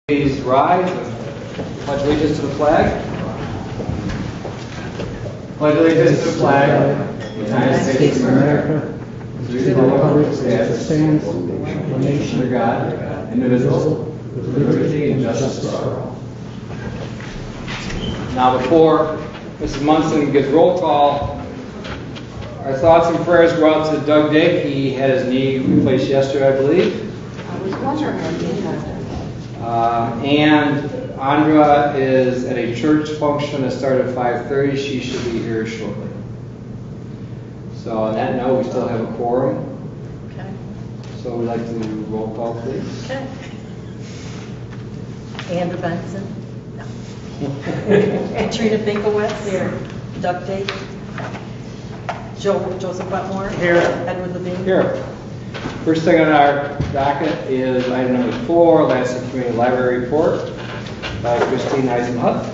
Please rise and pledge allegiance to the flag. Pledge allegiance to the flag of the United States of America, to the republic that stands one nation under God, indivisible, with liberty and justice for all. Now, before Mrs. Munson gives roll call, our thoughts and prayers go out to Doug Dick. He had his knee replaced yesterday, I believe. I was wondering when he has it. And Andra is at a church function that started at 5:30. She should be here shortly. So on that note, we still have a quorum. Okay. So we'd like to do roll call, please. Okay. Andrew Benson. No. Katrina Binkowitz. Here. Doug Dake. Joseph Wetmore. Here. Edward Levine. Here. First thing on our docket is item number 4, Lansing Community Library Report by Christine Eisenhuth.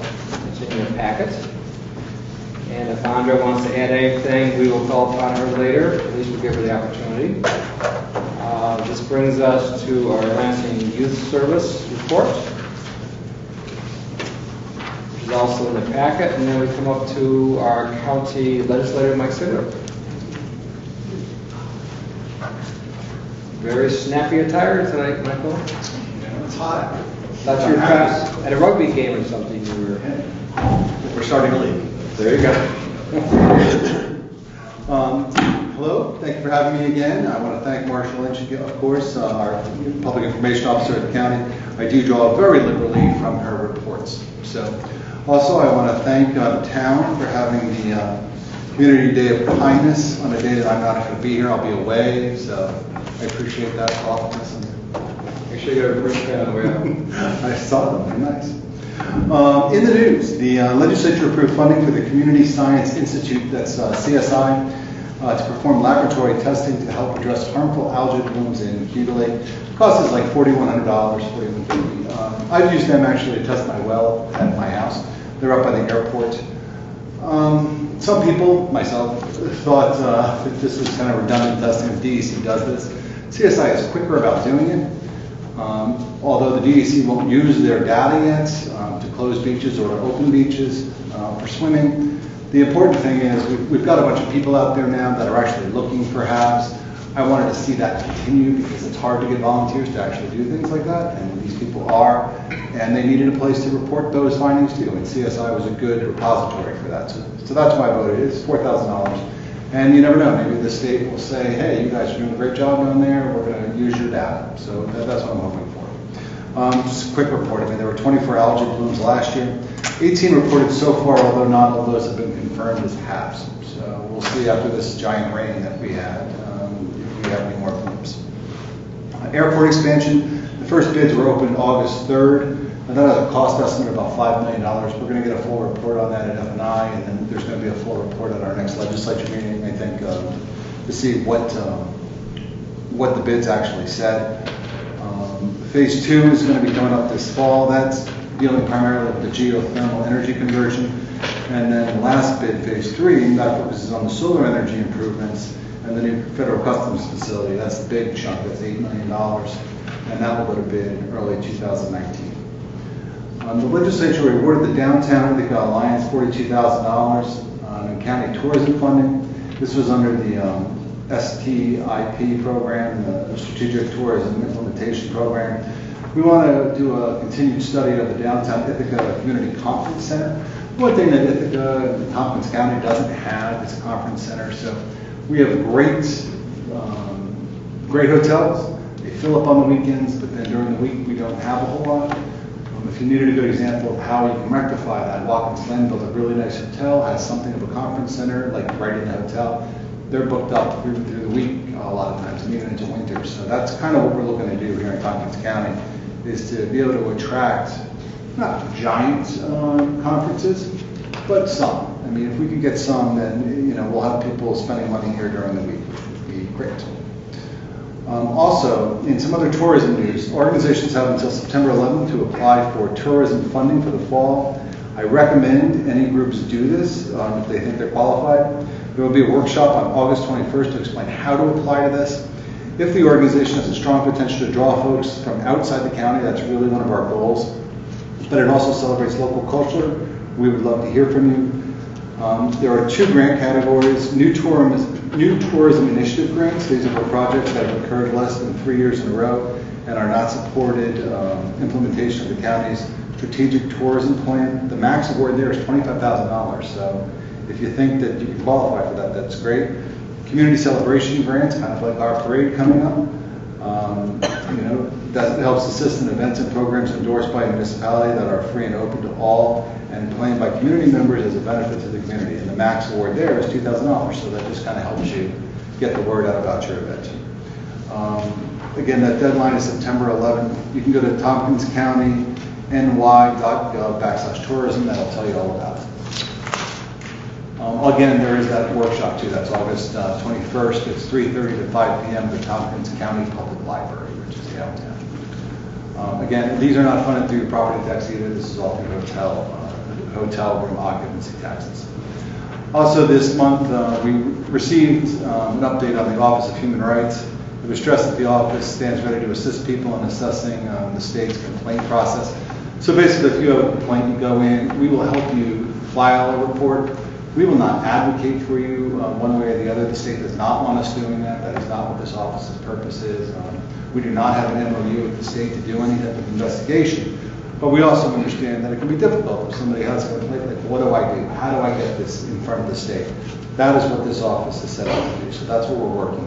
It's in your packet. And if Andra wants to add anything, we will call upon her later. At least we'll give her the opportunity. This brings us to our Lansing Youth Service report, which is also in the packet. And then we come up to our county legislator, Mike Sigler. Very snappy attire tonight, Michael. Yeah, it's hot. Thought you were at a rugby game or something. You were. We're starting to leave. There you go. Hello, thank you for having me again. I want to thank Marshall Lynch, of course, our public information officer at the county. I do draw very liberally from her reports. So, also I want to thank the town for having the Community Day of Kindness on a day that I'm not going to be here. I'll be away, so I appreciate that thoughtfulness. Make sure you got a first pen on the way out. I saw them. They're nice. In the news, the legislature approved funding for the Community Science Institute, that's CSI, to perform laboratory testing to help address harmful algae blooms in Cuba Lake. The cost is like $4,100, $4,150. I've used them actually to test my well at my house. They're up by the airport. Some people, myself, thought that this was kind of redundant testing if DEC does this. CSI is quicker about doing it. Although the DEC won't use their data yet to close beaches or to open beaches for swimming. The important thing is we've got a bunch of people out there now that are actually looking for HABs. I wanted to see that continue because it's hard to get volunteers to actually do things like that, and these people are, and they needed a place to report those findings to, and CSI was a good repository for that. So that's why I voted. It's $4,000. And you never know, maybe the state will say, hey, you guys are doing a great job down there, we're going to use your data. So that's what I'm hoping for. Just a quick report. I mean, there were 24 algae blooms last year. 18 reported so far, although not all those have been confirmed as HABs. So we'll see after this giant rain that we had, if we have any more blooms. Airport expansion, the first bids were opened August 3rd. And that has a cost estimate of about $5 million. We're going to get a full report on that at F&I, and then there's going to be a full report at our next legislature meeting, I think, to see what the bids actually said. Phase 2 is going to be coming up this fall. That's dealing primarily with the geothermal energy conversion. And then the last bid, phase 3, that focuses on the solar energy improvements and the new federal customs facility. That's the big chunk. That's $8 million. And that will go to bid in early 2019. The legislature rewarded the Downtown Ithaca Alliance $42,000 in county tourism funding. This was under the STIP program, the Strategic Tourism Implementation Program. We want to do a continued study of the Downtown Ithaca Community Conference Center. One thing that Ithaca and Tompkins County doesn't have is a conference center. So we have great hotels. They fill up on the weekends, but then during the week we don't have a whole lot. If you needed a good example of how you can rectify that, Watkins Glen built a really nice hotel, has something of a conference center, like right in the hotel. They're booked up through the week a lot of times, and even into winter. So that's kind of what we're looking to do here in Tompkins County, is to be able to attract, not giant conferences, but some. I mean, if we could get some, then we'll have people spending money here during the week, which would be great. Also, in some other tourism news, organizations have until September 11th to apply for tourism funding for the fall. I recommend any groups do this if they think they're qualified. There will be a workshop on August 21st to explain how to apply to this. If the organization has a strong potential to draw folks from outside the county, that's really one of our goals. But it also celebrates local culture. We would love to hear from you. There are 2 grant categories: new tourism initiative grants. These are for projects that have occurred less than 3 years in a row and are not supported implementation of the county's strategic tourism plan. The max award there is $25,000. So if you think that you can qualify for that, that's great. Community celebration grants, kind of like our parade coming up. That helps assist in events and programs endorsed by a municipality that are free and open to all and planned by community members as a benefit to the community. And the max award there is $2,000. So that just kind of helps you get the word out about your event. Again, that deadline is September 11th. You can go to tompkinscountyny.gov/tourism. That'll tell you all about it. Again, there is that workshop too. That's August 21st. It's 3:30 to 5 p.m. at the Tompkins County Public Library, which is downtown. Again, these are not funded through property tax either. This is all through hotel room occupancy taxes. Also this month, we received an update on the Office of Human Rights. It was stressed that the office stands ready to assist people in assessing the state's complaint process. So basically, if you have a complaint, you go in, we will help you file a report. We will not advocate for you one way or the other. The state does not want us doing that. That is not what this office's purpose is. We do not have an MOU with the state to do any type of investigation. But we also understand that it can be difficult if somebody has a complaint, like, what do I do? How do I get this in front of the state? That is what this office is set up to do. So that's what we're working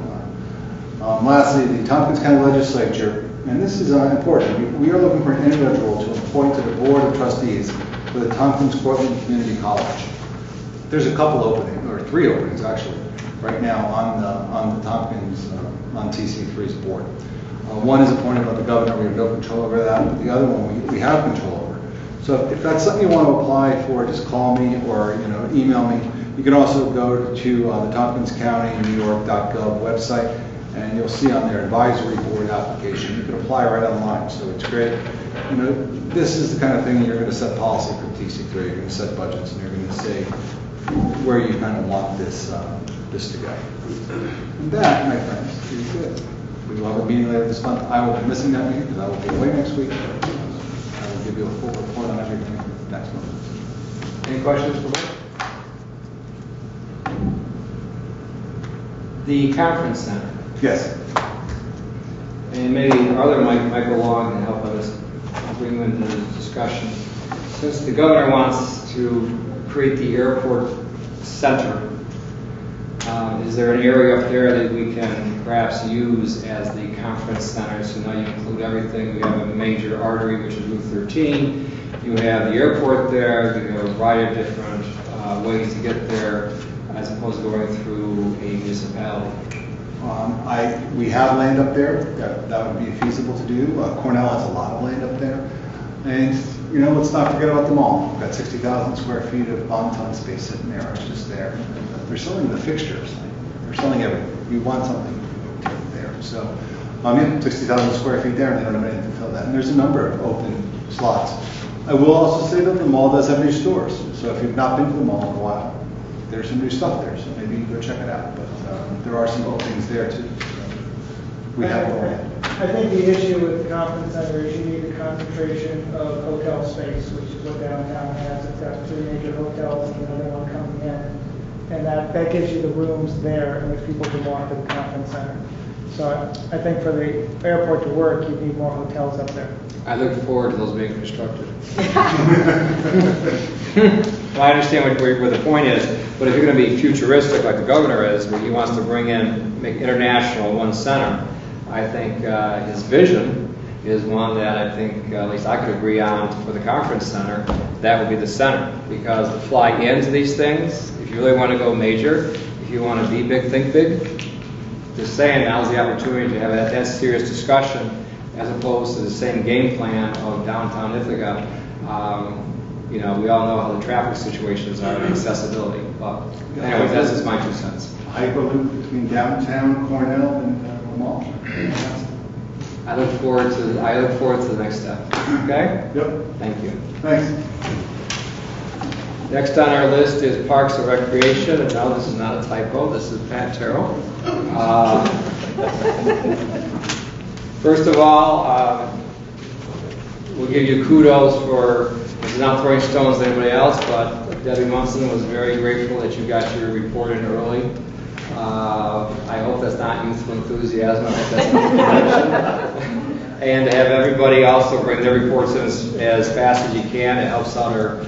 on. Lastly, the Tompkins County Legislature, and this is important, we are looking for an individual to appoint to the Board of Trustees for the Tompkins Cortland Community College. There's a couple openings, or 3 openings actually, right now on the Tompkins, on TC3's board. One is appointed by the governor. We have no control over that, but the other one we have control over. So if that's something you want to apply for, just call me or email me. You can also go to the Tompkins County New York.gov website, and you'll see on their advisory board application. You can apply right online, so it's great. This is the kind of thing you're going to set policy for TC3. You're going to set budgets, and you're going to say where you kind of want this to go. And that, my friends, is good. We will have a meeting later this month. I will be missing that meeting because I will be away next week. I will give you a full report on everything next month. Any questions for Mike? The conference center. Yes. And maybe Arthur might go along and help us bring you into the discussion. Since the governor wants to create the airport center, is there an area up there that we can perhaps use as the conference center? So now you include everything. We have a major artery, which is Route 13. You have the airport there. You have a variety of different ways to get there, as opposed to going through a municipality. We have land up there. That would be feasible to do. Cornell has a lot of land up there. And, let's not forget about the mall. We've got 60,000 square feet of Bon-Ton space sitting there. It's just there. They're selling the fixtures. They're selling everything. If you want something, you take it there. So, 60,000 square feet there, and they don't have anything to fill that. And there's a number of open slots. I will also say that the mall does have new stores. So if you've not been to the mall in a while, there's some new stuff there. So maybe you can go check it out. But there are some openings there too. We have land. I think the issue with the conference center is you need the concentration of hotel space, which is what downtown has. It's got 3 major hotels and another one coming in. And that gives you the rooms there in which people can walk to the conference center. So I think for the airport to work, you need more hotels up there. I look forward to those being constructed. Well, I understand where the point is, but if you're going to be futuristic like the governor is, where he wants to make international one center, I think his vision is one that I think at least I could agree on for the conference center. That would be the center, because to fly into these things, if you really want to go major, if you want to be big, think big. Just saying, now's the opportunity to have that serious discussion, as opposed to the same game plan of downtown Ithaca. We all know how the traffic situations are and accessibility. But anyways, that's just my 2 cents. Hyperloop between downtown, Cornell, and the mall. I look forward to the next step. Okay? Yep. Thank you. Thanks. Next on our list is Parks and Recreation, and now this is not a typo, this is Pat Terrell. First of all, we'll give you kudos for, this is not throwing stones at anybody else, but Debbie Munson was very grateful that you got your report in early. I hope that's not youthful enthusiasm, I hope that's not and to have everybody also bring their reports in as fast as you can. It helps out our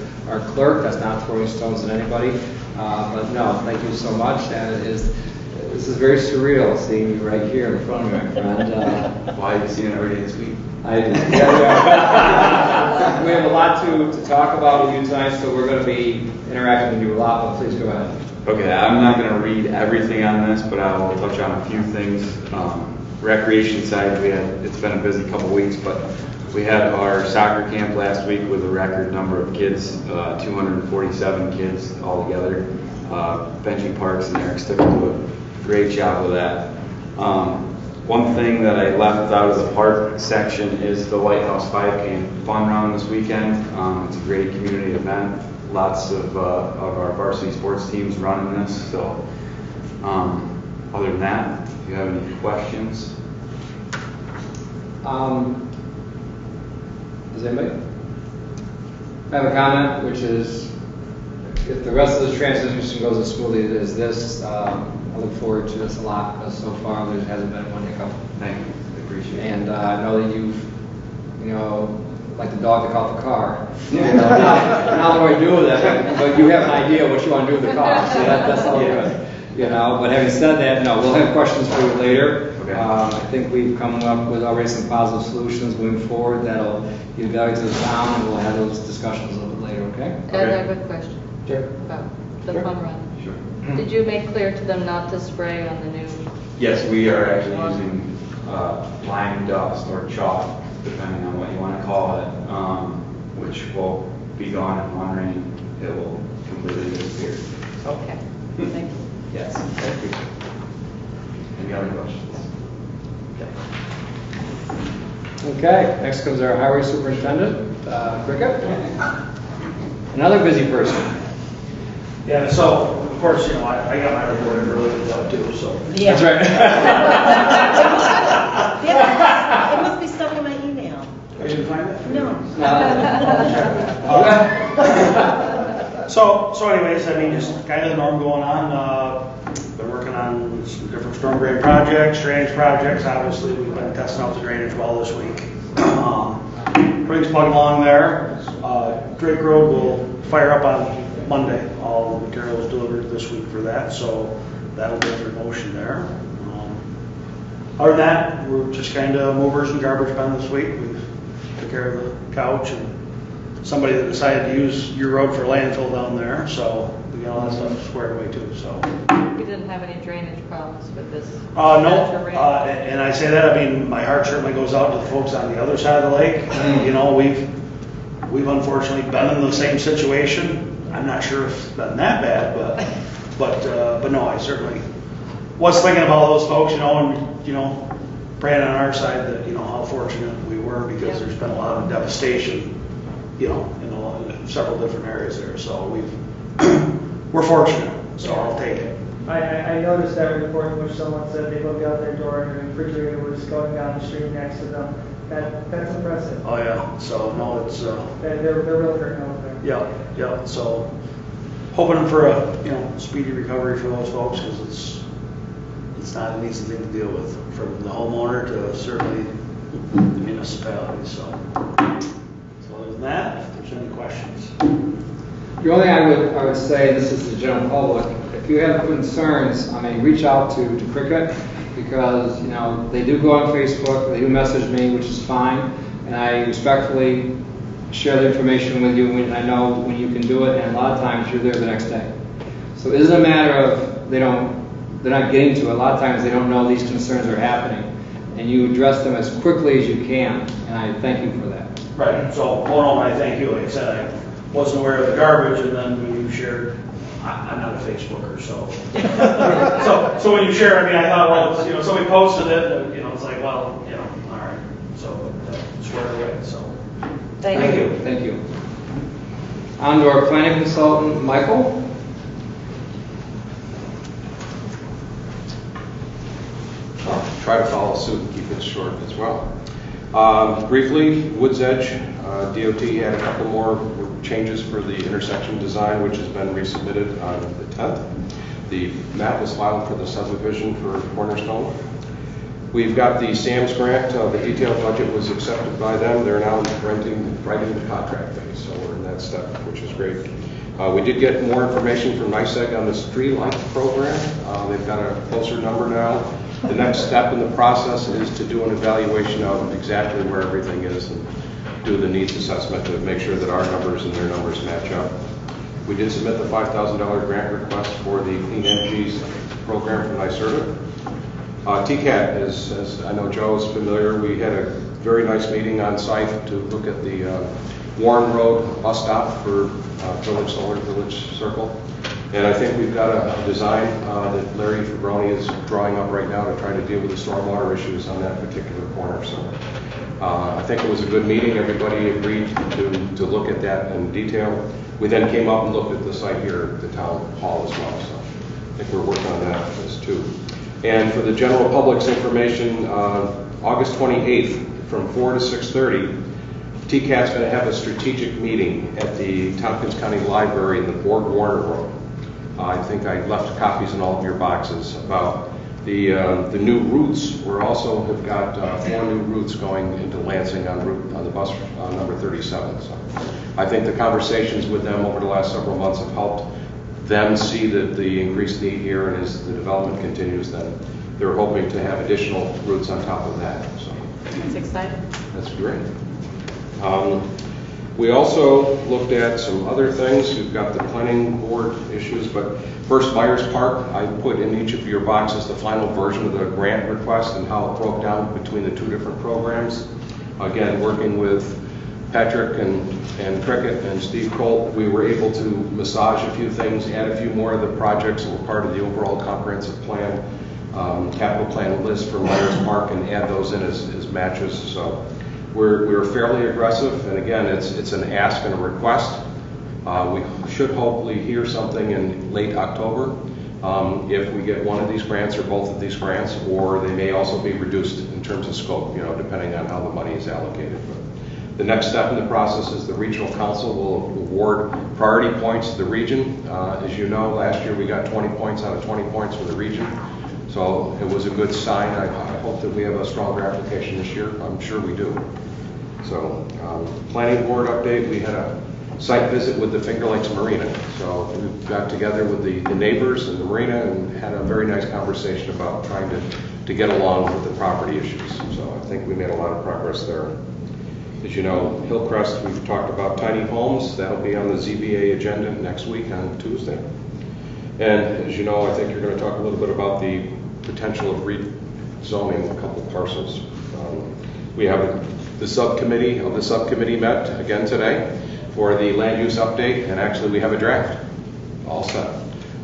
clerk. That's not throwing stones at anybody. But no, thank you so much. And this is very surreal seeing you right here in front of me, my friend. Why have you seen it every day this week? I do. We have a lot to talk about with you tonight, so we're going to be interacting with you a lot, but please go ahead. Okay, I'm not going to read everything on this, but I will touch on a few things. Recreation side, it's been a busy couple weeks, but we had our soccer camp last week with a record number of kids, 247 kids altogether. Benji Parks and Eric Stickle do a great job with that. One thing that I left out of the park section is the Lighthouse 5K fun run this weekend. It's a great community event. Lots of our varsity sports teams running this. So other than that, if you have any questions. Does anybody? I have a comment, which is, if the rest of the transition goes as smoothly as this, I look forward to this a lot, because so far there hasn't been one hiccup. Thank you. I appreciate it. And I know that you've, like the dog that caught the car. Now what do I do with it? But you have an idea what you want to do with the car, so that's all good. But having said that, no, we'll have questions for you later. Okay. I think we've come up with already some positive solutions moving forward that'll give value to the town, and we'll have those discussions a little bit later, okay? Ed, I have a question Sure. about the Sure. fun run. Sure. Did you make clear to them not to spray on the new? Yes, we are actually using lime dust or chalk, depending on what you want to call it, which will be gone in one rain. It will completely disappear. Okay, thank you. Yes, thank you. Any other questions? Okay, next comes our highway superintendent, Cricket. Another busy person. Yeah, so, of course, I got my report in early too, so. That's right. Yeah, it must be stuck in my email. I didn't find it? No. So anyways, just kind of the norm going on. Been working on some different storm drain projects, drainage projects. Obviously, we've been testing out the drainage well this week. Everything's plugging along there. Drake Road will fire up on Monday. All the materials delivered this week for that, so that'll be under motion there. Other than that, we're just kind of movers and garbage men this week. We took care of the couch and somebody that decided to use your road for landfill down there, so we got all that stuff squared away too. So We didn't have any drainage problems with this? no, after rain? and I say that, my heart certainly goes out to the folks on the other side of the lake. We've unfortunately been in the same situation. I'm not sure if it's been that bad, but no, I certainly was thinking about those folks, and praying on our side that how fortunate we were, because there's been a lot of devastation, in several different areas there. So we're fortunate. So I'll take it. I noticed that report in which someone said they looked out their door and the refrigerator was going down the street next to them. That's impressive. Oh yeah. So no, it's They're really hurting over there. yeah. So hoping for a speedy recovery for those folks, because it's not an easy thing to deal with, from the homeowner to certainly the municipality. So other than that, if there's any questions. The only thing I would say, this is the general public, if you have concerns, reach out to Cricket, because they do go on Facebook, they do message me, which is fine, and I respectfully share the information with you, and I know when you can do it, and a lot of times you're there the next day. So it isn't a matter of they're not getting to it. A lot of times they don't know these concerns are happening, and you address them as quickly as you can, and I thank you for that. Right. So I thank you. Like I said, I wasn't aware of the garbage, and then when you shared, I'm not a Facebooker, so so when you share, I thought, well, somebody posted it, it's like, well, all right. So squared away. So Thank you. Thank you. On to our planning consultant, Michael. I'll try to follow suit and keep it short as well. Briefly, Woods Edge, DOT had a couple more changes for the intersection design, which has been resubmitted on the 10th. The map was filed for the subdivision for Cornerstone. We've got the SAMS grant. The detailed budget was accepted by them. They're now writing the contract phase, so we're in that step, which is great. We did get more information from NICEAG on the street light program. They've got a closer number now. The next step in the process is to do an evaluation of exactly where everything is and do the needs assessment to make sure that our numbers and their numbers match up. We did submit the $5,000 grant request for the Clean Energies program from NYSERDA. TCAT, as I know Joe is familiar, we had a very nice meeting on site to look at the Warren Road bus stop for Village Solar Village Circle. And I think we've got a design that Larry Fabroni is drawing up right now to try to deal with the stormwater issues on that particular corner. So I think it was a good meeting. Everybody agreed to look at that in detail. We then came up and looked at the site here at the town hall as well. So I think we're working on that as too. And for the general public's information, August 28th from 4 to 6:30, TCAT's going to have a strategic meeting at the Tompkins County Library in the Borg Warner Room. I think I left copies in all of your boxes about the new routes. We also have got 4 new routes going into Lansing on the bus number 37. So I think the conversations with them over the last several months have helped them see that the increased need here, and as the development continues, then they're hoping to have additional routes on top of that. So That's exciting. that's great. We also looked at some other things. We've got the planning board issues, but first, Myers Park, I put in each of your boxes the final version of the grant request and how it broke down between the 2 different programs. Again, working with Patrick and Cricket and Steve Colt, we were able to massage a few things, add a few more of the projects that were part of the overall comprehensive plan, capital plan list for Myers Park, and add those in as matches. So we're fairly aggressive, and again, it's an ask and a request. We should hopefully hear something in late October if we get one of these grants or both of these grants, or they may also be reduced in terms of scope, depending on how the money is allocated. But the next step in the process is the regional council will award priority points to the region. As you know, last year we got 20 points out of 20 points for the region. So it was a good sign. I hope that we have a stronger application this year. I'm sure we do. So planning board update, we had a site visit with the Finger Lakes Marina. So we got together with the neighbors and the marina and had a very nice conversation about trying to get along with the property issues. So I think we made a lot of progress there. As you know, Hillcrest, we've talked about tiny homes. That'll be on the ZBA agenda next week on Tuesday. And as you know, I think you're going to talk a little bit about the potential of rezoning a couple parcels. We have the subcommittee met again today for the land use update, and actually we have a draft all set.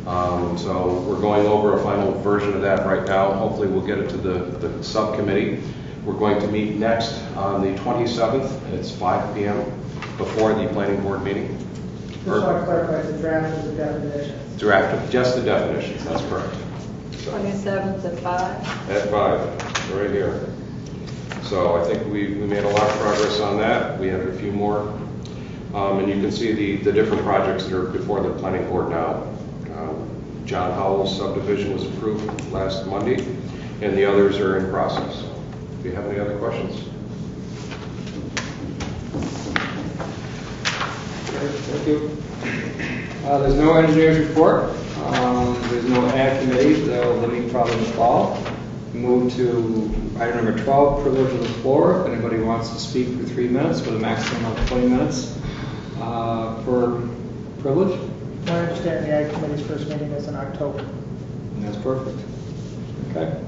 So we're going over a final version of that right now. Hopefully we'll get it to the subcommittee. We're going to meet next on the 27th. It's 5 p.m. before the planning board meeting. Just want to clarify, the draft is the definitions. Draft, just the definitions, that's correct. So, 27th at 5. at 5, right here. So I think we made a lot of progress on that. We have a few more. And you can see the different projects that are before the planning board now. John Howell's subdivision was approved last Monday, and the others are in process. So, do you have any other questions? Thank you. There's no engineer's report. There's no ad committee. They'll meet probably in the fall. Move to item number 12, privilege of the floor. If anybody wants to speak for 3 minutes with a maximum of 20 minutes per privilege. I understand the Ag Committee's first meeting is in October. And that's perfect. Okay.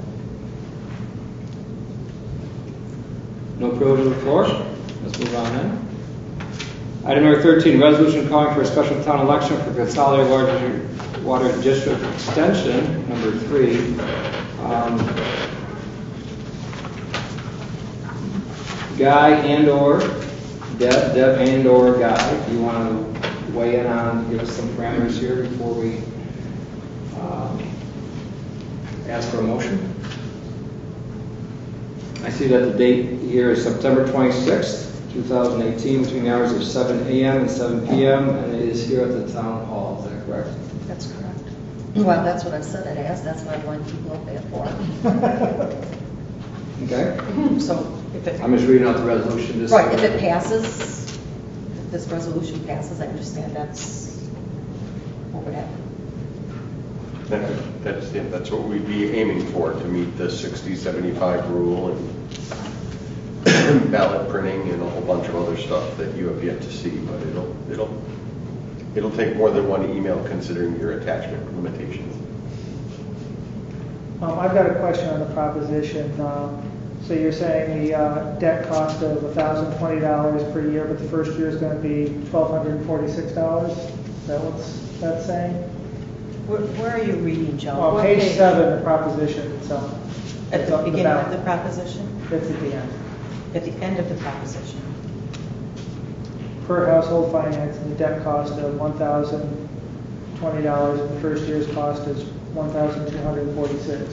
No privilege of the floor. Let's move on then. Item number 13, resolution calling for a special town election for consolidated water district extension, number 3. Guy and or Deb and or Guy, if you want to weigh in on, give us some parameters here before we ask for a motion? I see that the date here is September 26th, 2018, between the hours of 7 a.m. and 7 p.m., and it is here at the town hall. Is that correct? That's correct. Well, that's what I said I'd ask, that's what I wanted people to pay for. Okay. So if it, I'm just reading out the resolution. Just right, if it passes, if this resolution passes, I understand that's what would happen. That's what we'd be aiming for, to meet the 60-75 rule and ballot printing and a whole bunch of other stuff that you have yet to see, but it'll take more than one email considering your attachment limitations. I've got a question on the proposition. So you're saying the debt cost of $1,020 per year, but the first year is going to be $1,246? Is that what that's saying? Where are you reading, Joe? Well, What page 7, the proposition itself. At It's the up beginning of ballot. the proposition? It's at the end. At the end of the proposition? Per household finance, the debt cost of $1,020, and the first year's cost is $1,246.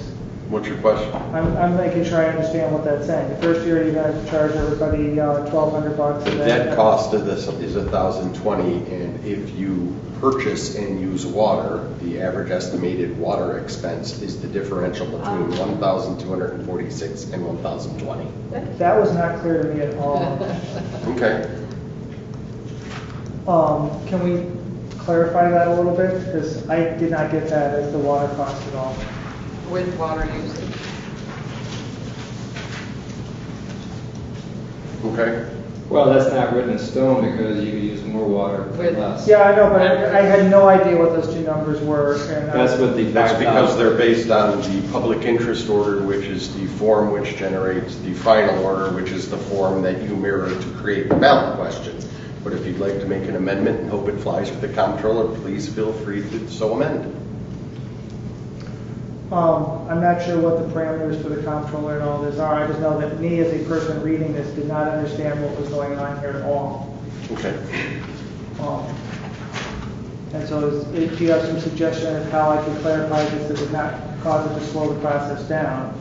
What's your question? I'm making sure I understand what that's saying. The first year, you're going to charge everybody $1,200. The debt cost of this is $1,020, and if you purchase and use water, the average estimated water expense is the differential between $1,246 and $1,020. That was not clear to me at all. Okay. Can we clarify that a little bit? Because I did not get that as the water cost at all. With water usage. Okay. Well, that's not written in stone because you could use more water for With- less. Yeah, I know, but I had no idea what those two numbers were. And That's what the That's because 5,000 they're based on the public interest order, which is the form which generates the final order, which is the form that you mirror to create the ballot question. But if you'd like to make an amendment and hope it flies with the comptroller, please feel free to so amend. I'm not sure what the parameters for the comptroller and all this are. I just know that me as a person reading this did not understand what was going on here at all. Okay. And so if you have some suggestion of how I can clarify this that would not cause it to slow the process down,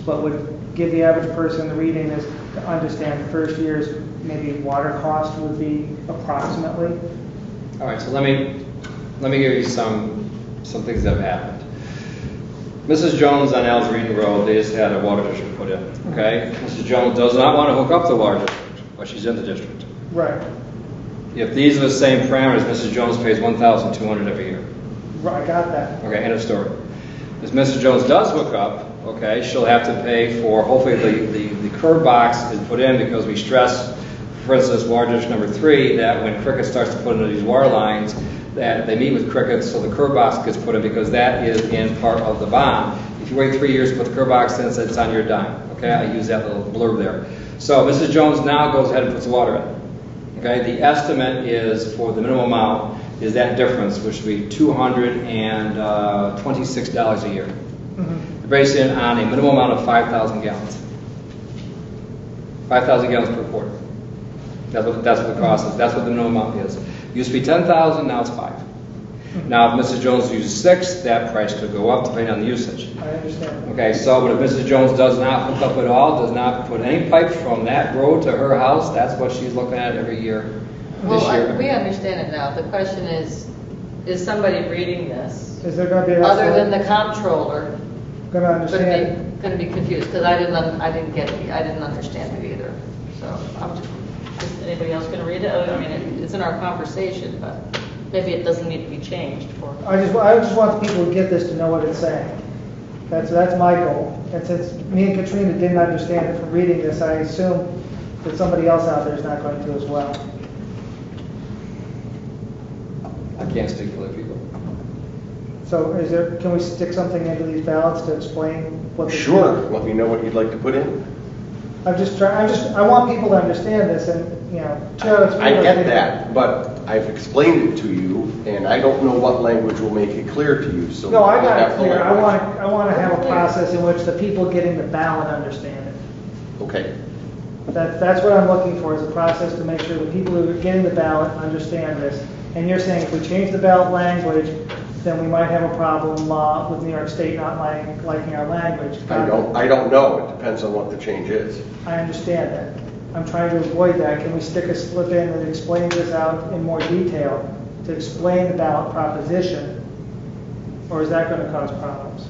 but would give the average person reading this to understand the first year's maybe water cost would be approximately. All right, so let me give you some things that have happened. Mrs. Jones on Algerine Road, they just had a water district put in, okay? Mrs. Jones does not want to hook up the water district, but she's in the district. Right. If these are the same parameters, Mrs. Jones pays $1,200 every year. Right, I got that. Okay, end of story. If Mrs. Jones does hook up, okay, she'll have to pay for, hopefully the curb box is put in because we stress, for instance, water district number 3, that when Cricket starts to put into these water lines, that they meet with Cricket, so the curb box gets put in because that is in part of the bond. If you wait 3 years to put the curb box in, it's on your dime. Okay, I use that little blurb there. So Mrs. Jones now goes ahead and puts the water in. Okay, the estimate is for the minimum amount is that difference, which would be $226 a year. Mm-hmm. Based in on a minimum amount of 5,000 gallons. 5,000 gallons per quarter. That's what the cost is. That's what the minimum amount is. Used to be 10,000, now it's 5. Now, if Mrs. Jones uses 6, that price could go up depending on the usage. I understand. Okay, so but if Mrs. Jones does not hook up at all, does not put any pipes from that road to her house, that's what she's looking at every year. This year. We understand it now. The question is somebody reading this, Is there going to be enough other than the comptroller, going to understand? going to be confused? Because I didn't get it. I didn't understand it either. So is anybody else going to read it? I mean, it's in our conversation, but maybe it doesn't need to be changed for. I just want the people who get this to know what it's saying. That's my goal. And since me and Katrina didn't understand it from reading this, I assume that somebody else out there is not going to as well. I can't speak for other people. So can we stick something into these ballots to explain what the Sure. Let me know what you'd like to put in. I want people to understand this, and 2 out of 3. I get that, but I've explained it to you, and I don't know what language will make it clear to you, so. No, I we got have it the clear. I language. want to have a process in which the people getting the ballot understand it. Okay. That's what I'm looking for, is a process to make sure the people who are getting the ballot understand this, And you're saying if we change the ballot language, then we might have a problem with New York State not liking our language. I don't know. It depends on what the change is. I understand that. I'm trying to avoid that. Can we stick a slip in that explains this out in more detail to explain the ballot proposition? Or is that going to cause problems?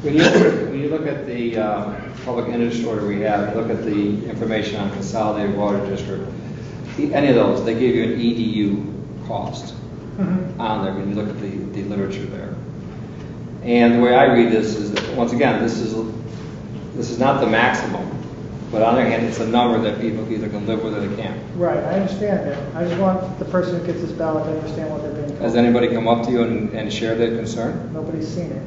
When you look at the public interest order we have, look at the information on consolidated water district, any of those, they give you an EDU cost on there when you look at the literature there. And the way I read this is that, once again, this is not the maximum, but on the other hand, it's a number that people either can live with or they can't. Right, I understand that. I just want the person who gets this ballot to understand what they're being told. Has anybody come up to you and shared their concern? Nobody's seen it.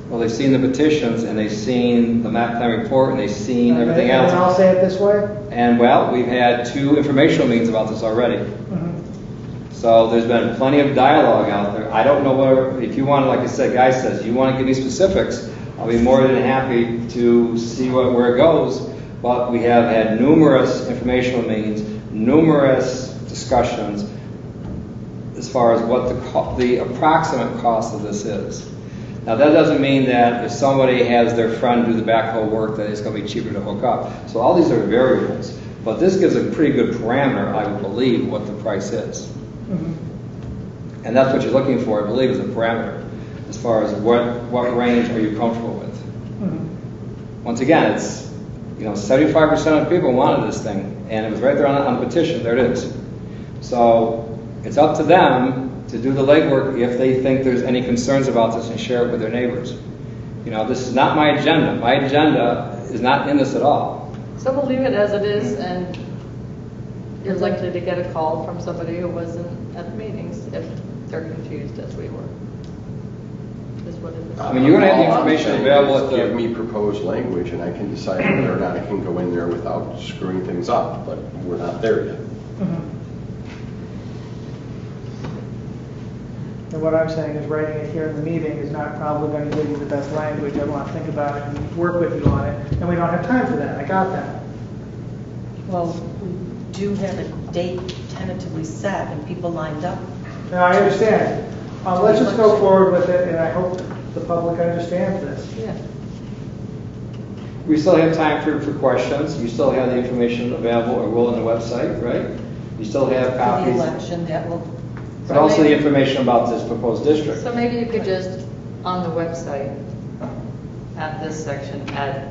Well, they've seen the petitions, and they've seen the map plan report, and they've seen everything else. And I'll say it this way? And well, we've had 2 informational meetings about this already. So there's been plenty of dialogue out there. I don't know whether, if you want, like I said, Guy says, you want to give me specifics, I'll be more than happy to see where it goes. But we have had numerous informational meetings, numerous discussions as far as what the approximate cost of this is. Now, that doesn't mean that if somebody has their friend do the backhoe work that it's going to be cheaper to hook up. So all these are variables. But this gives a pretty good parameter, I would believe, what the price is. And that's what you're looking for, I believe, is a parameter as far as what range are you comfortable with. Once again, it's, 75% of people wanted this thing, and it was right there on the petition. There it is. So it's up to them to do the legwork if they think there's any concerns about this and share it with their neighbors. This is not my agenda. My agenda is not in this at all. So we'll leave it as it is, and you're likely to get a call from somebody who wasn't at the meetings if they're confused as we were. Is what it is. I mean, you're going to have the information available at the... Give me proposed language, and I can decide whether or not I can go in there without screwing things up, but we're not there yet. And what I'm saying is writing it here in the meeting is not probably going to give you the best language. I want to think about it and work with you on it, and we don't have time for that. I got that. Well, we do have a date tentatively set and people lined up. Now, I understand. Let's just go forward with it, and I hope the public understands this. Yeah. We still have time for questions. You still have the information available or will on the website, right? You still have For the copies. election, that will, But also the information about this proposed district. So maybe you could just, on the website, at this section, add,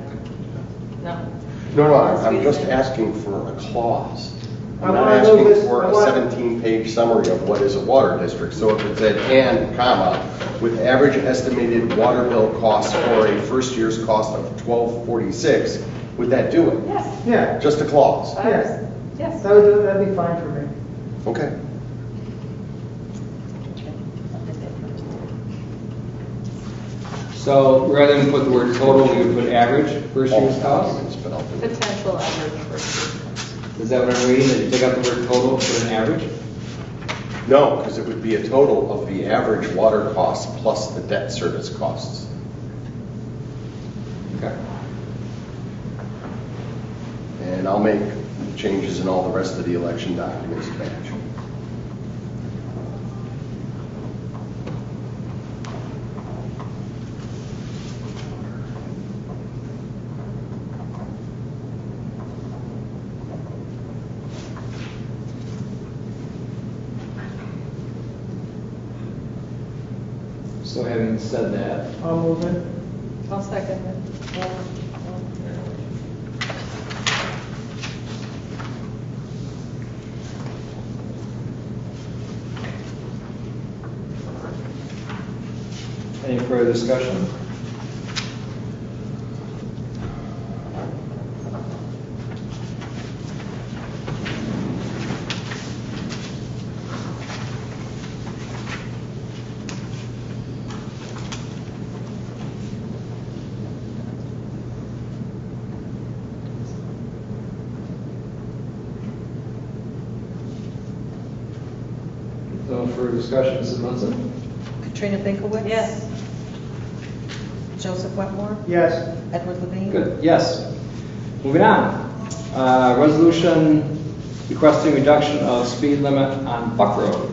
no? No, I'm just asking for a clause. I'm not I wanna move asking this- for I a want- 17-page summary of what is a water district. So if it said and, comma, with average estimated water bill costs for a first year's cost of $12.46, would that do it? Yes. Yeah, Just a clause? yes. Yes. That'd be fine for me. Okay. So rather than put the word total, we would put average first year's All cost? documents, but I'll do it. Potential average for Is that what I'm reading, that you take out the word total, put an average? No, because it would be a total of the average water costs plus the debt service costs. Okay. And I'll make changes in all the rest of the election documents to match. So having said that, I'll move in. I'll second it. any further discussion? No further discussion, Mrs. Munson? Katrina Binkowitz. Yes. Joseph Wetmore. Yes. Edward Levine. Good, yes. Moving on. Resolution requesting reduction of speed limit on Buck Road.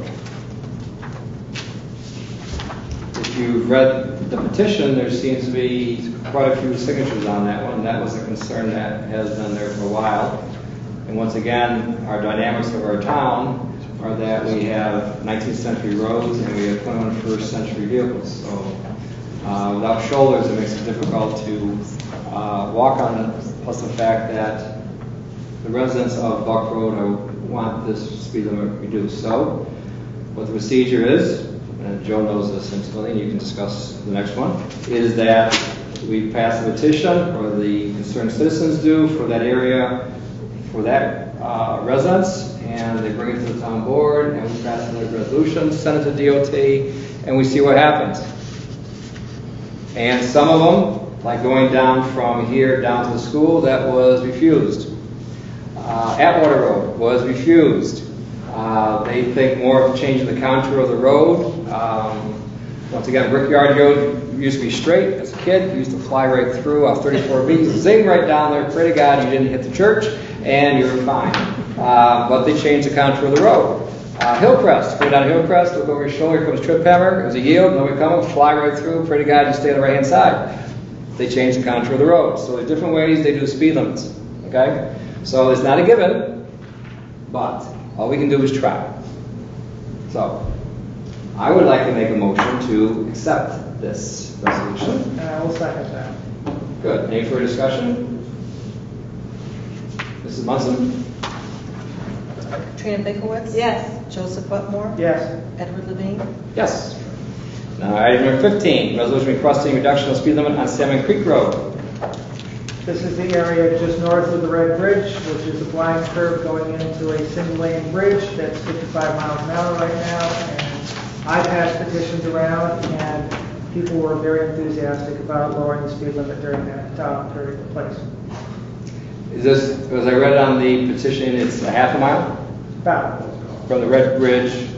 If you've read the petition, there seems to be quite a few signatures on that one. That was a concern that has been there for a while. And once again, our dynamics of our town are that we have 19th century roads and we have 21st century vehicles. So without shoulders, it makes it difficult to walk on it, plus the fact that the residents of Buck Road want this speed limit reduced. So what the procedure is, and Joe knows this intimately, and you can discuss the next one, is that we pass a petition, or the concerned citizens do, for that area, for that residence, and they bring it to the town board, and we pass a resolution, send it to DOT, and we see what happens. And some of them, like going down from here down to the school, that was refused. Atwater Road was refused. They think more of changing the contour of the road. Once again, Brickyard Road used to be straight. As a kid, you used to fly right through off 34B, zing right down there. Pray to God you didn't hit the church, and you were fine. But they changed the contour of the road. Hillcrest, go down Hillcrest, look over your shoulder, here comes Trip Hammer. It was a yield, nobody coming, fly right through. Pray to God you stay on the right-hand side. They changed the contour of the road. So there's different ways they do speed limits. Okay? So it's not a given, but all we can do is try. So I would like to make a motion to accept this resolution. And I will second that. Good. Any further discussion? Mrs. Munson? Katrina Bickowitz? Yes. Joseph Wetmore? Yes. Edward Levine? Yes. Now, item number 15, resolution requesting reduction of speed limit on Salmon Creek Road. This is the area just north of the Red Bridge, which is a blind curve going into a single-lane bridge that's 55 miles an hour right now. And I passed petitions around, and people were very enthusiastic about lowering the speed limit during that period of place. Is this, as I read on the petition, it's a half a mile About. from the Red Bridge?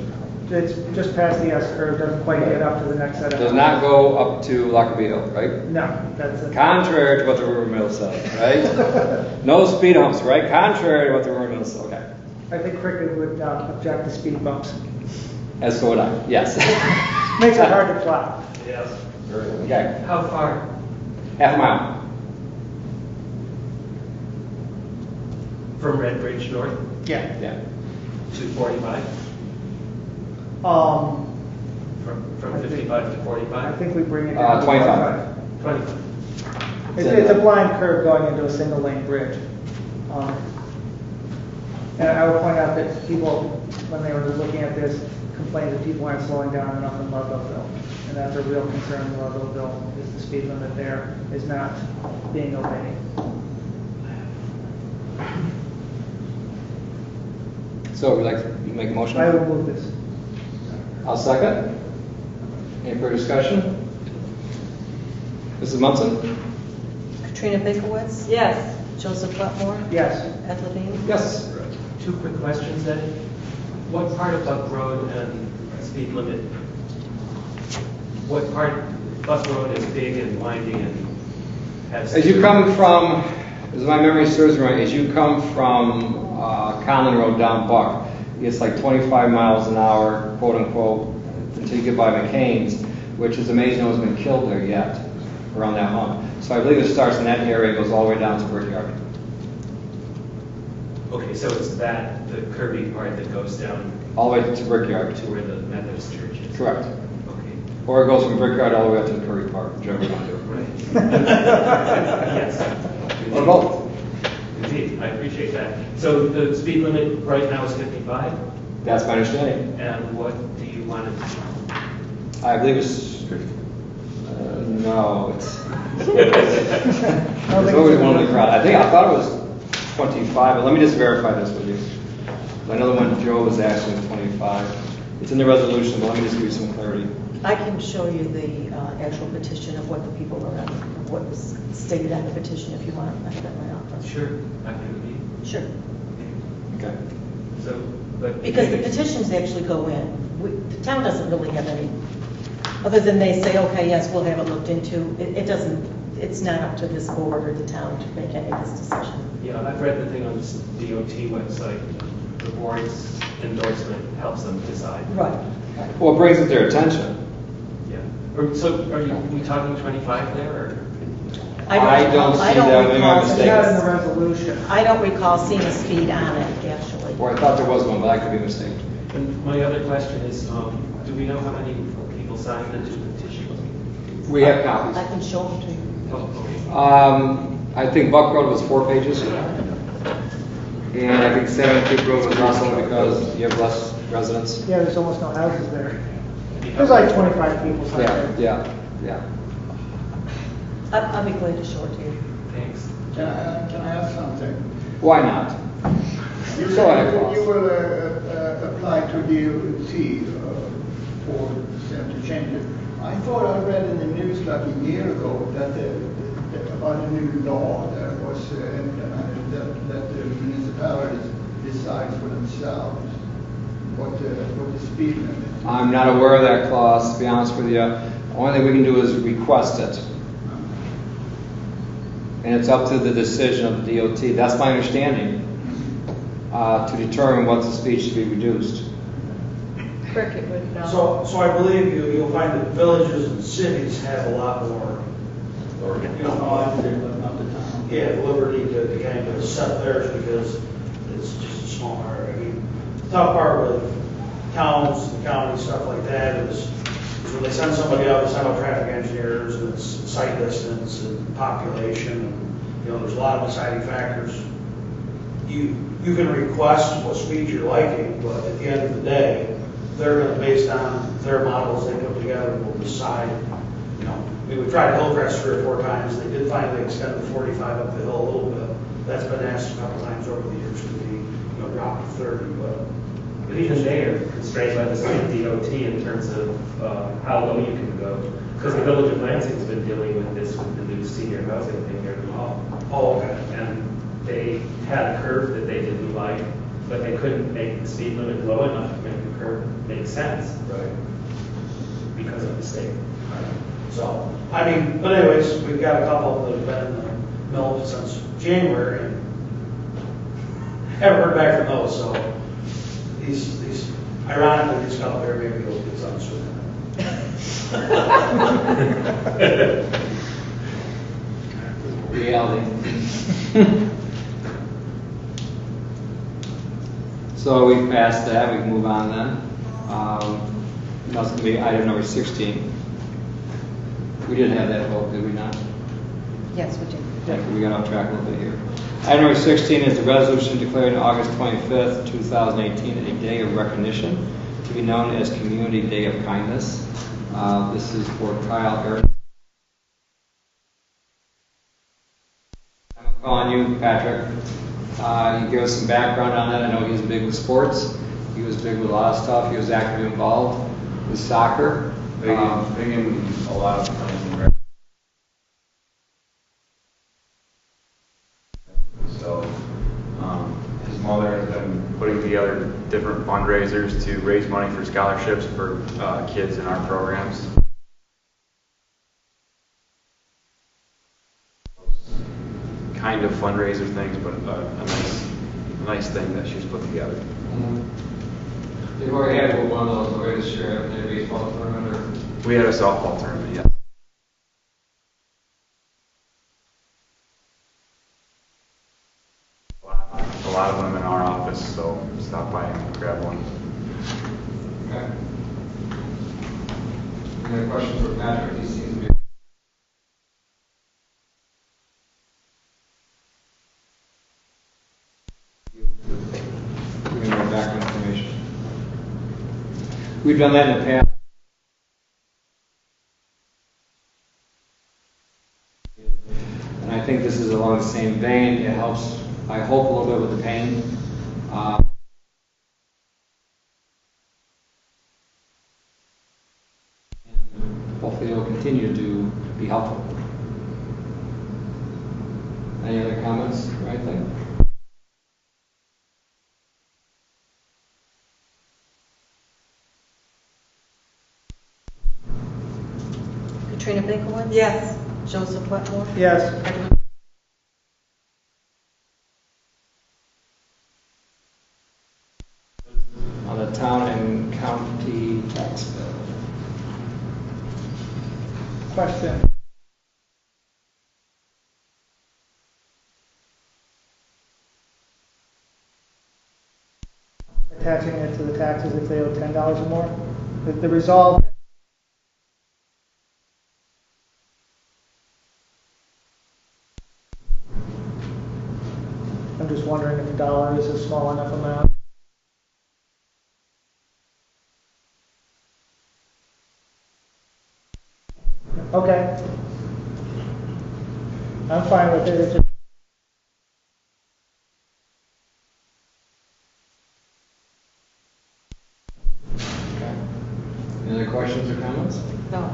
It's just past the S curve, doesn't quite get up to the next set of. Does not go up to Lockerbie Hill, right? No, that's it. Contrary to what the rumor mill says, right? No speed humps, right? Contrary to what the rumor mill says, okay. I think Cricket would object to speed bumps. As so would I, yes. Makes it hard to plow. Yes. Okay, How far? half a mile. From Red Bridge north Yeah. Yeah. to 45? Um, From 55 to 45? I think we bring it down to 25. 25. It's a blind curve going into a single lane bridge. And I would point out that people, when they were looking at this, complained that people aren't slowing down enough in Ludloville. And that's a real concern in Ludloville, is the speed limit there is not being obeyed. So would you like to make a motion? I will move this. I'll second. Any further discussion? Mrs. Munson? Katrina Bickowitz? Yes. Joseph Wetmore? Yes. Ed Levine? Yes. Two quick questions then. What part of Buck Road and speed limit? What part, Buck Road is big and winding and has... As you come from, as my memory serves me right, as you come from Conlin Road down Buck, it's like 25 miles an hour, quote unquote, until you get by McCain's, which is amazing no one's been killed there yet, around that hump. So I believe it starts in that area, goes all the way down to Brickyard. Okay, so it's that, the curvy part that goes down All the way to Brickyard. to where the Methodist church is? Correct. Okay. Or it goes from Brickyard all the way up to the Curry Park, whichever you want to do. Right. Yes. Or both. Indeed, I appreciate that. So the speed limit right now is 55, That's my understanding. and what do you want it to be? I believe it's, no, it's, it's always one of the crowd. I thought it was 25, but let me just verify this with you. I know the one Joe was asking was 25. It's in the resolution, but let me just give you some clarity. I can show you the actual petition of what the people wrote on, what was stated on the petition if you want. I have it in my office. Sure, after the meeting. Sure. Okay. So, but... Because the petitions actually go in. The town doesn't really have any, other than they say, okay, yes, we'll have it looked into. It doesn't, it's not up to this board or the town to make any of this decision. Yeah, I've read the thing on the DOT website. the board's endorsement helps them decide. Right. Well, it brings it to their attention. Yeah. So are we talking 25 there, or? I don't see I don't that, maybe I'm recall It's mistaken. not in the resolution. I don't recall seeing a speed on it, actually. Or I thought there was one, but I could be mistaken. And my other question is, do we know how many people signed the petition? We have copies. I can show them to you. I think Buck Road was 4 pages. And I think Salmon Creek Road was less only because you have less residents. Yeah, there's almost no houses there. There's like 25 people Yeah, somewhere. yeah. I'll be glad to show it to you. Thanks. Can I ask something? Why not? You Go ahead, said Klaus. you will apply to DOT for them to change it. I thought I read in the news like a year ago that about a new law that was implemented that the municipalities decide for themselves what the speed limit is. I'm not aware of that clause, to be honest with you. The only thing we can do is request it. And it's up to the decision of the DOT. That's my understanding, to determine what the speed should be reduced. Cricket would know. So I believe you'll find that villages and cities have a lot more, or, you know, Not the town. yeah, the liberty to kind of set theirs because it's just a small area. I mean, the tough part with towns and counties, stuff like that is when they send somebody out, they send out traffic engineers, and it's sight distance and population, and, you know, there's a lot of deciding factors. You can request what speed you're liking, but at the end of the day, they're going to, based on their models they put together, will decide, you know, we've tried Hillcrest 3 or 4 times. They did finally extend the 45 up the hill a little bit. That's been asked a couple times over the years to be, you know, dropped to 30, but But even they are constrained by the state DOT in terms of how low you can go. Because the village of Lansing's been dealing with this with the new senior housing thing here as well. oh, okay. And they had a curve that they didn't like, but they couldn't make the speed limit low enough to make the curve make sense Right. because of the state. So, I mean, but anyways, we've got a couple that have been in the mill since January and haven't heard back from those, so these ironically, these couple here maybe will get something soon. Reality. So we passed that, we can move on then. That's going to be item number 16. We didn't have that vote, did we not? Yes, we do. Thank you, we got off track a little bit here. Item number 16 is the resolution declaring August 25th, 2018 a day of recognition to be known as Community Day of Kindness. This is for Kyle Aaron. I'm calling you, Patrick. You give us some background on that. I know he's big with sports. He was big with a lot of stuff. He was actively involved with soccer. Big in a lot of things. So his mother has been putting together different fundraisers to raise money for scholarships for kids in our programs. Kind of fundraiser things, but a nice thing that she's put together. They've already had one of those already this year, haven't they, baseball tournament or? We had a softball tournament, yes. A lot of them in our office, so stop by and grab one. Okay. Any questions for Patrick? He seems to be. Giving more background information. We've done that in the past. And I think this is along the same vein. It helps, I hope, a little bit with the pain. And hopefully it will continue to be helpful. Any other comments or anything? Katrina Binkowitz? Yes. Joseph Wetmore? Yes. Edwin the town and county tax bill. Question. Attaching it to the taxes if they owe $10 or more? The resolve. I'm just wondering if $1 is a small enough amount. Okay. I'm fine with it. It's just- Any other questions or comments? No.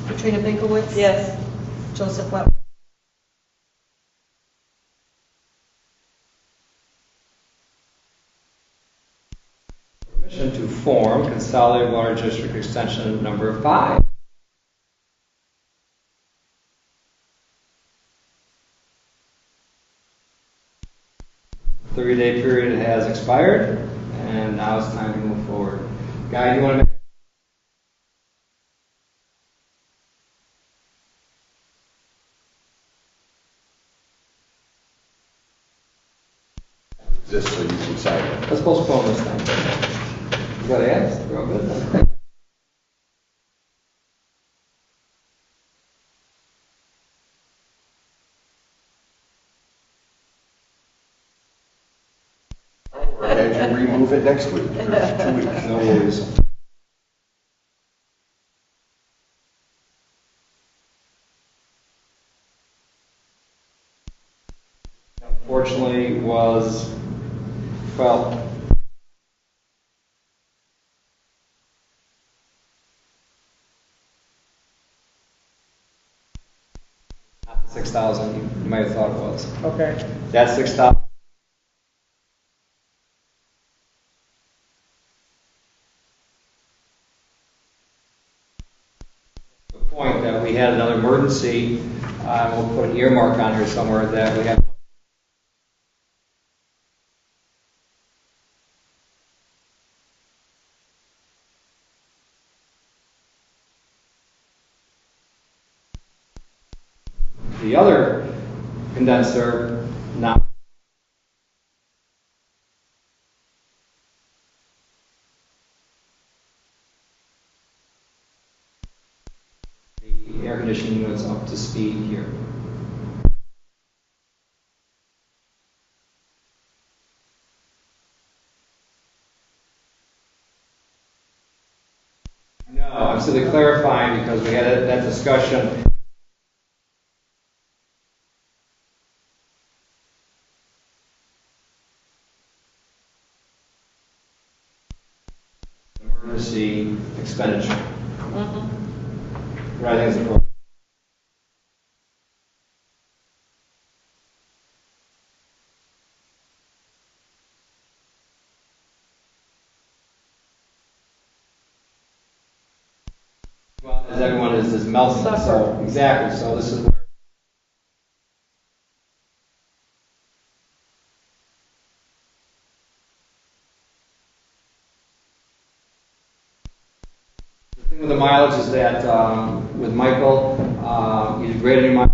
Katrina Binkowitz? Yes. Joseph Wetmore? Permission to form Consolidated Water District Extension number 5. The 30-day period has expired, and now it's time to move forward. Guy, you want to make? Just so you can sign it. Let's postpone this thing. You got to ask? We're all good? Okay. Or had you remove it next week, 2 weeks. No worries. Unfortunately, was, well, not the 6,000 you might have thought it was. Okay. That's 6,000. The point that we had another emergency, we'll put an earmark on here somewhere that we have. The other condenser, now. The air conditioning unit's up to speed here. No, I'm simply clarifying because we had that discussion. Emergency expenditure. What I think is important. Well, as everyone is melting, so exactly. So this is where. The thing with the mileage is that with Michael, you did great on your mileage.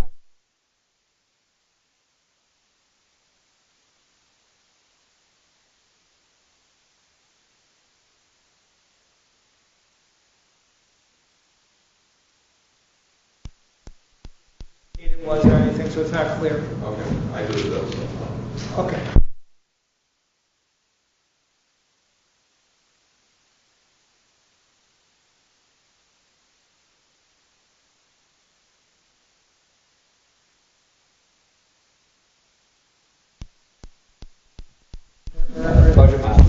Was there anything, so it's not clear? Okay, I do those. Okay. Budget mileage.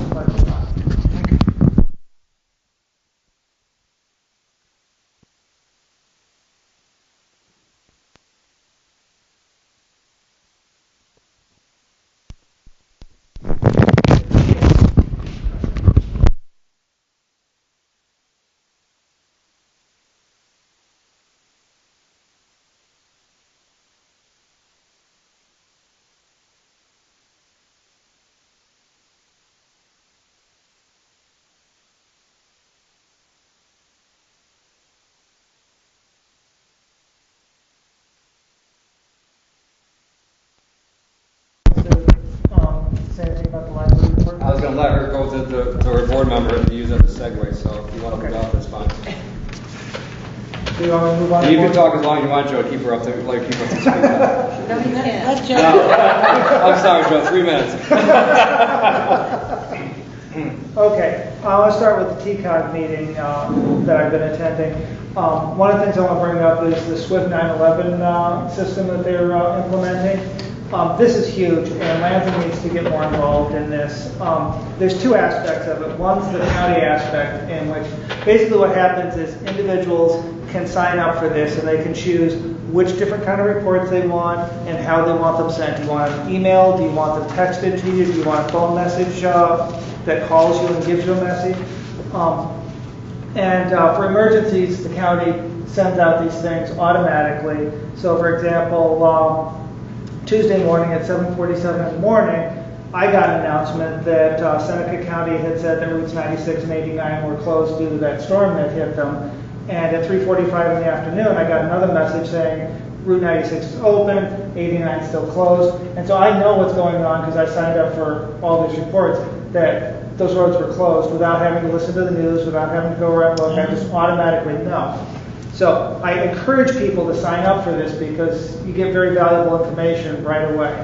to a board member to use that as a segue, so if you want to move out, that's fine. Do you want me to move on? You can talk as long as you want, Joe, keep her up to, let her keep her up to speed. No, you can't. Let Joe. No, I'm sorry, Joe, 3 minutes. Okay, I want to start with the TCOG meeting that I've been attending. One of the things I want to bring up is the SWIFT 911 system that they're implementing. This is huge, and Lansing needs to get more involved in this. There's two aspects of it. One's the county aspect, in which basically what happens is individuals can sign up for this, and they can choose which different kind of reports they want and how they want them sent. Do you want an email? Do you want them texted to you? Do you want a phone message that calls you and gives you a message? For emergencies, the county sends out these things automatically. So, for example, Tuesday morning at 7:47 in the morning, I got an announcement that Seneca County had said that routes 96 and 89 were closed due to that storm that hit them. And at 3:45 in the afternoon, I got another message saying Route 96 is open, 89 is still closed. And so I know what's going on because I signed up for all these reports that those roads were closed without having to listen to the news, without having to go around and look. I just automatically know. So I encourage people to sign up for this because you get very valuable information right away.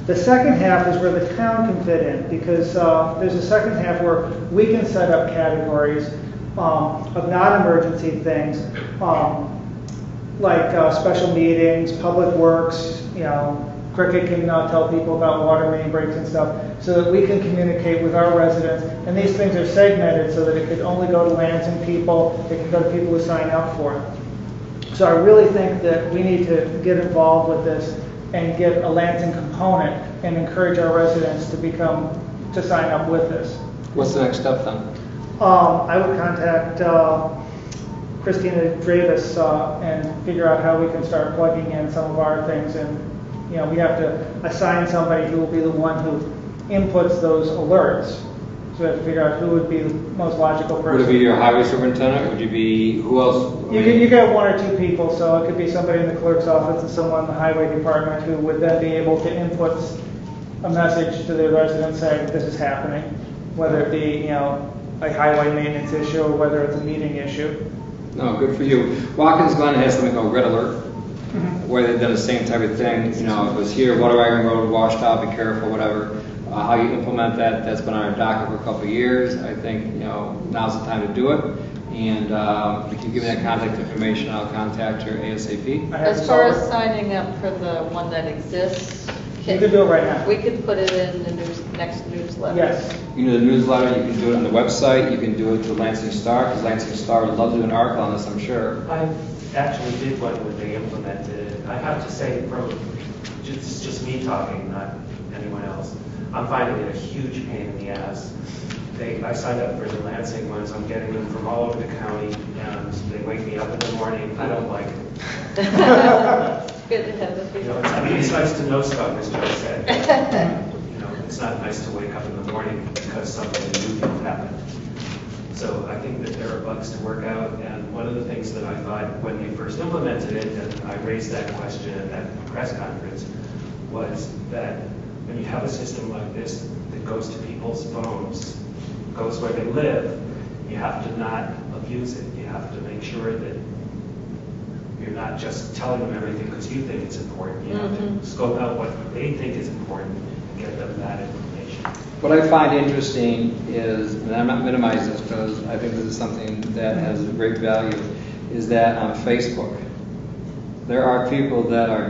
The second half is where the town can fit in because there's a second half where we can set up categories of non-emergency things like special meetings, public works, Cricket can tell people about water main breaks and stuff so that we can communicate with our residents. And these things are segmented so that it could only go to Lansing people, it can go to people who sign up for it. So I really think that we need to get involved with this and get a Lansing component and encourage our residents to sign up with this. What's the next step then? I would contact Christina Dravis and figure out how we can start plugging in some of our things. And we have to assign somebody who will be the one who inputs those alerts. So we have to figure out who would be the most logical person. Would it be your highway superintendent? Would you be, who else? You get one or two people, so it could be somebody in the clerk's office and someone in the highway department who would then be able to input a message to the residents saying this is happening, whether it be a highway maintenance issue or whether it's a meeting issue. No, good for you. Watkins Glen has something called Red Alert, where they've done the same type of thing. It was here, Water Wagon Road washed out, be careful, whatever. How you implement that, that's been on our docket for a couple of years. I think, now's the time to do it. And if you give me that contact information, I'll contact her ASAP. As far as signing up for the one that exists, you can do it right now. we could put it in the next newsletter. Yes. You can do the newsletter, you can do it on the website, you can do it to the Lansing Star, because Lansing Star would love to do an article on this, I'm sure. I actually did one when they implemented it. I have to say, from just me talking, not anyone else, I'm finding it a huge pain in the ass. I signed up for the Lansing ones. I'm getting them from all over the county, and they wake me up in the morning. I don't like it. Good to have the people. It's nice to know stuff, as Joe said. It's not nice to wake up in the morning because something new happened. So I think that there are bugs to work out, and one of the things that I thought when they first implemented it, and I raised that question at that press conference, was that when you have a system like this that goes to people's phones, goes where they live, you have to not abuse it. You have to make sure that you're not just telling them everything because you think it's important. You have to scope out what they think is important and get them that information. What I find interesting is, and I'm not minimizing this because I think this is something that has great value, is that on Facebook, there are people that are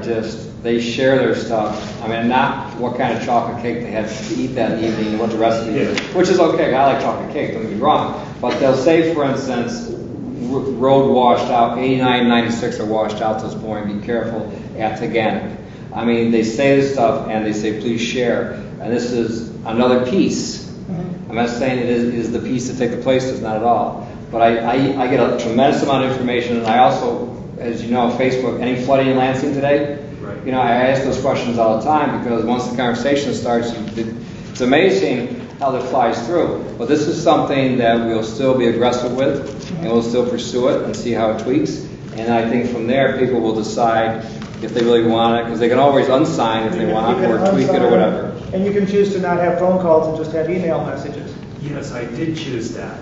they share their stuff. I mean, not what kind of chocolate cake they had to eat that evening and what the recipe is, which is okay. I like chocolate cake, don't get me wrong. But they'll say, for instance, road washed out, 89, 96 are washed out to this point, be careful at Taganic. I mean, they say this stuff and they say, please share. And this is another piece. I'm not saying it is the piece to take the place, it's not at all. But I get a tremendous amount of information, and I also, as you know, Facebook, any flooding in Lansing today? Right. I ask those questions all the time because once the conversation starts, it's amazing how that flies through. But this is something that we'll still be aggressive with, and we'll still pursue it and see how it tweaks. And I think from there, people will decide if they really want it, because they can always unsign if they want, or tweak it or whatever. And you can choose to not have phone calls and just have email messages. Yes, I did choose that.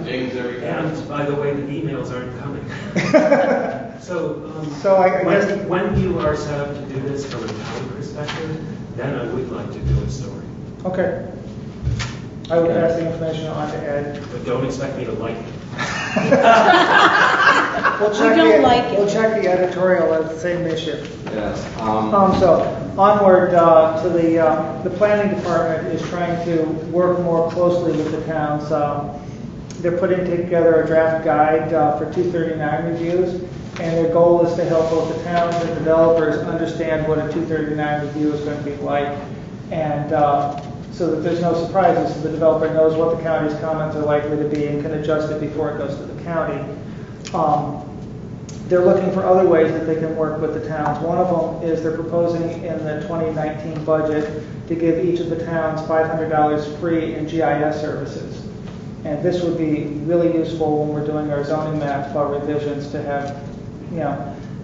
James, there we go. And by the way, the emails aren't coming. So, So I guess- when you are set up to do this from a town perspective, then I would like to do a story. Okay. I will pass the information on to Ed. But don't expect me to like it. We'll check don't the- like it. We'll check the editorial at the same issue. Yes. So onward to the planning department is trying to work more closely with the towns. They're putting together a draft guide for 239 reviews, and their goal is to help both the towns and developers understand what a 239 review is going to be like, and so that there's no surprises, so the developer knows what the county's comments are likely to be and can adjust it before it goes to the county. They're looking for other ways that they can work with the towns. One of them is they're proposing in the 2019 budget to give each of the towns $500 free in GIS services. And this would be really useful when we're doing our zoning map revisions to have,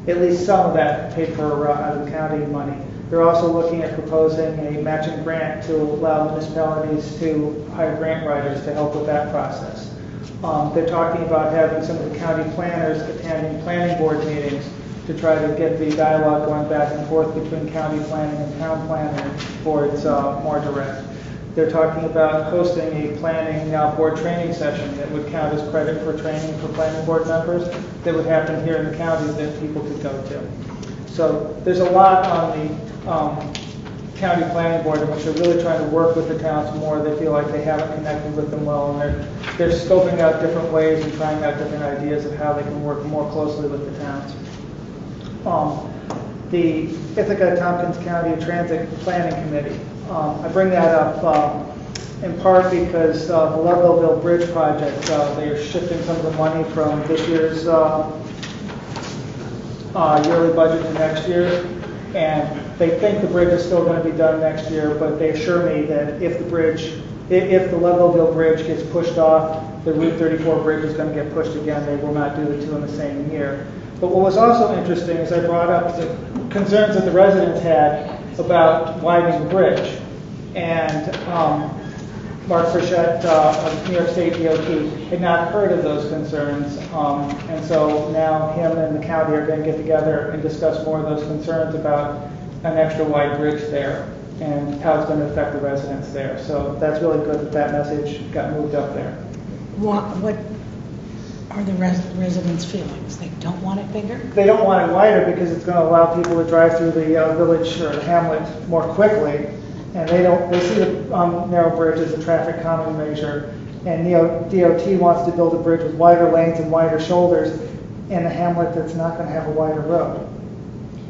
at least some of that paid for out of the county money. They're also looking at proposing a matching grant to allow municipalities to hire grant writers to help with that process. They're talking about having some of the county planners attending planning board meetings to try to get the dialogue going back and forth between county planning and town planning boards more direct. They're talking about hosting a planning board training session that would count as credit for training for planning board members that would happen here in the county that people could go to. So there's a lot on the county planning board, which are really trying to work with the towns more. They feel like they haven't connected with them well, and they're scoping out different ways and trying out different ideas of how they can work more closely with the towns. The Ithaca-Tompkins County Transit Planning Committee. I bring that up in part because the Ludlowville Bridge project, they are shifting some of the money from this year's yearly budget to next year, and they think the bridge is still going to be done next year, but they assure me that if the Ludlowville Bridge gets pushed off, the Route 34 bridge is going to get pushed again. They will not do the two in the same year. But what was also interesting is I brought up the concerns that the residents had about widening the bridge. And Mark Frechette of New York State DOT had not heard of those concerns. And so now him and the county are going to get together and discuss more of those concerns about an extra wide bridge there and how it's going to affect the residents there. So that's really good that that message got moved up there. What are the residents' feelings? They don't want it bigger? They don't want it wider because it's going to allow people to drive through the village or the hamlet more quickly, and they see the narrow bridge as a traffic calming measure. And DOT wants to build a bridge with wider lanes and wider shoulders in a hamlet that's not going to have a wider road.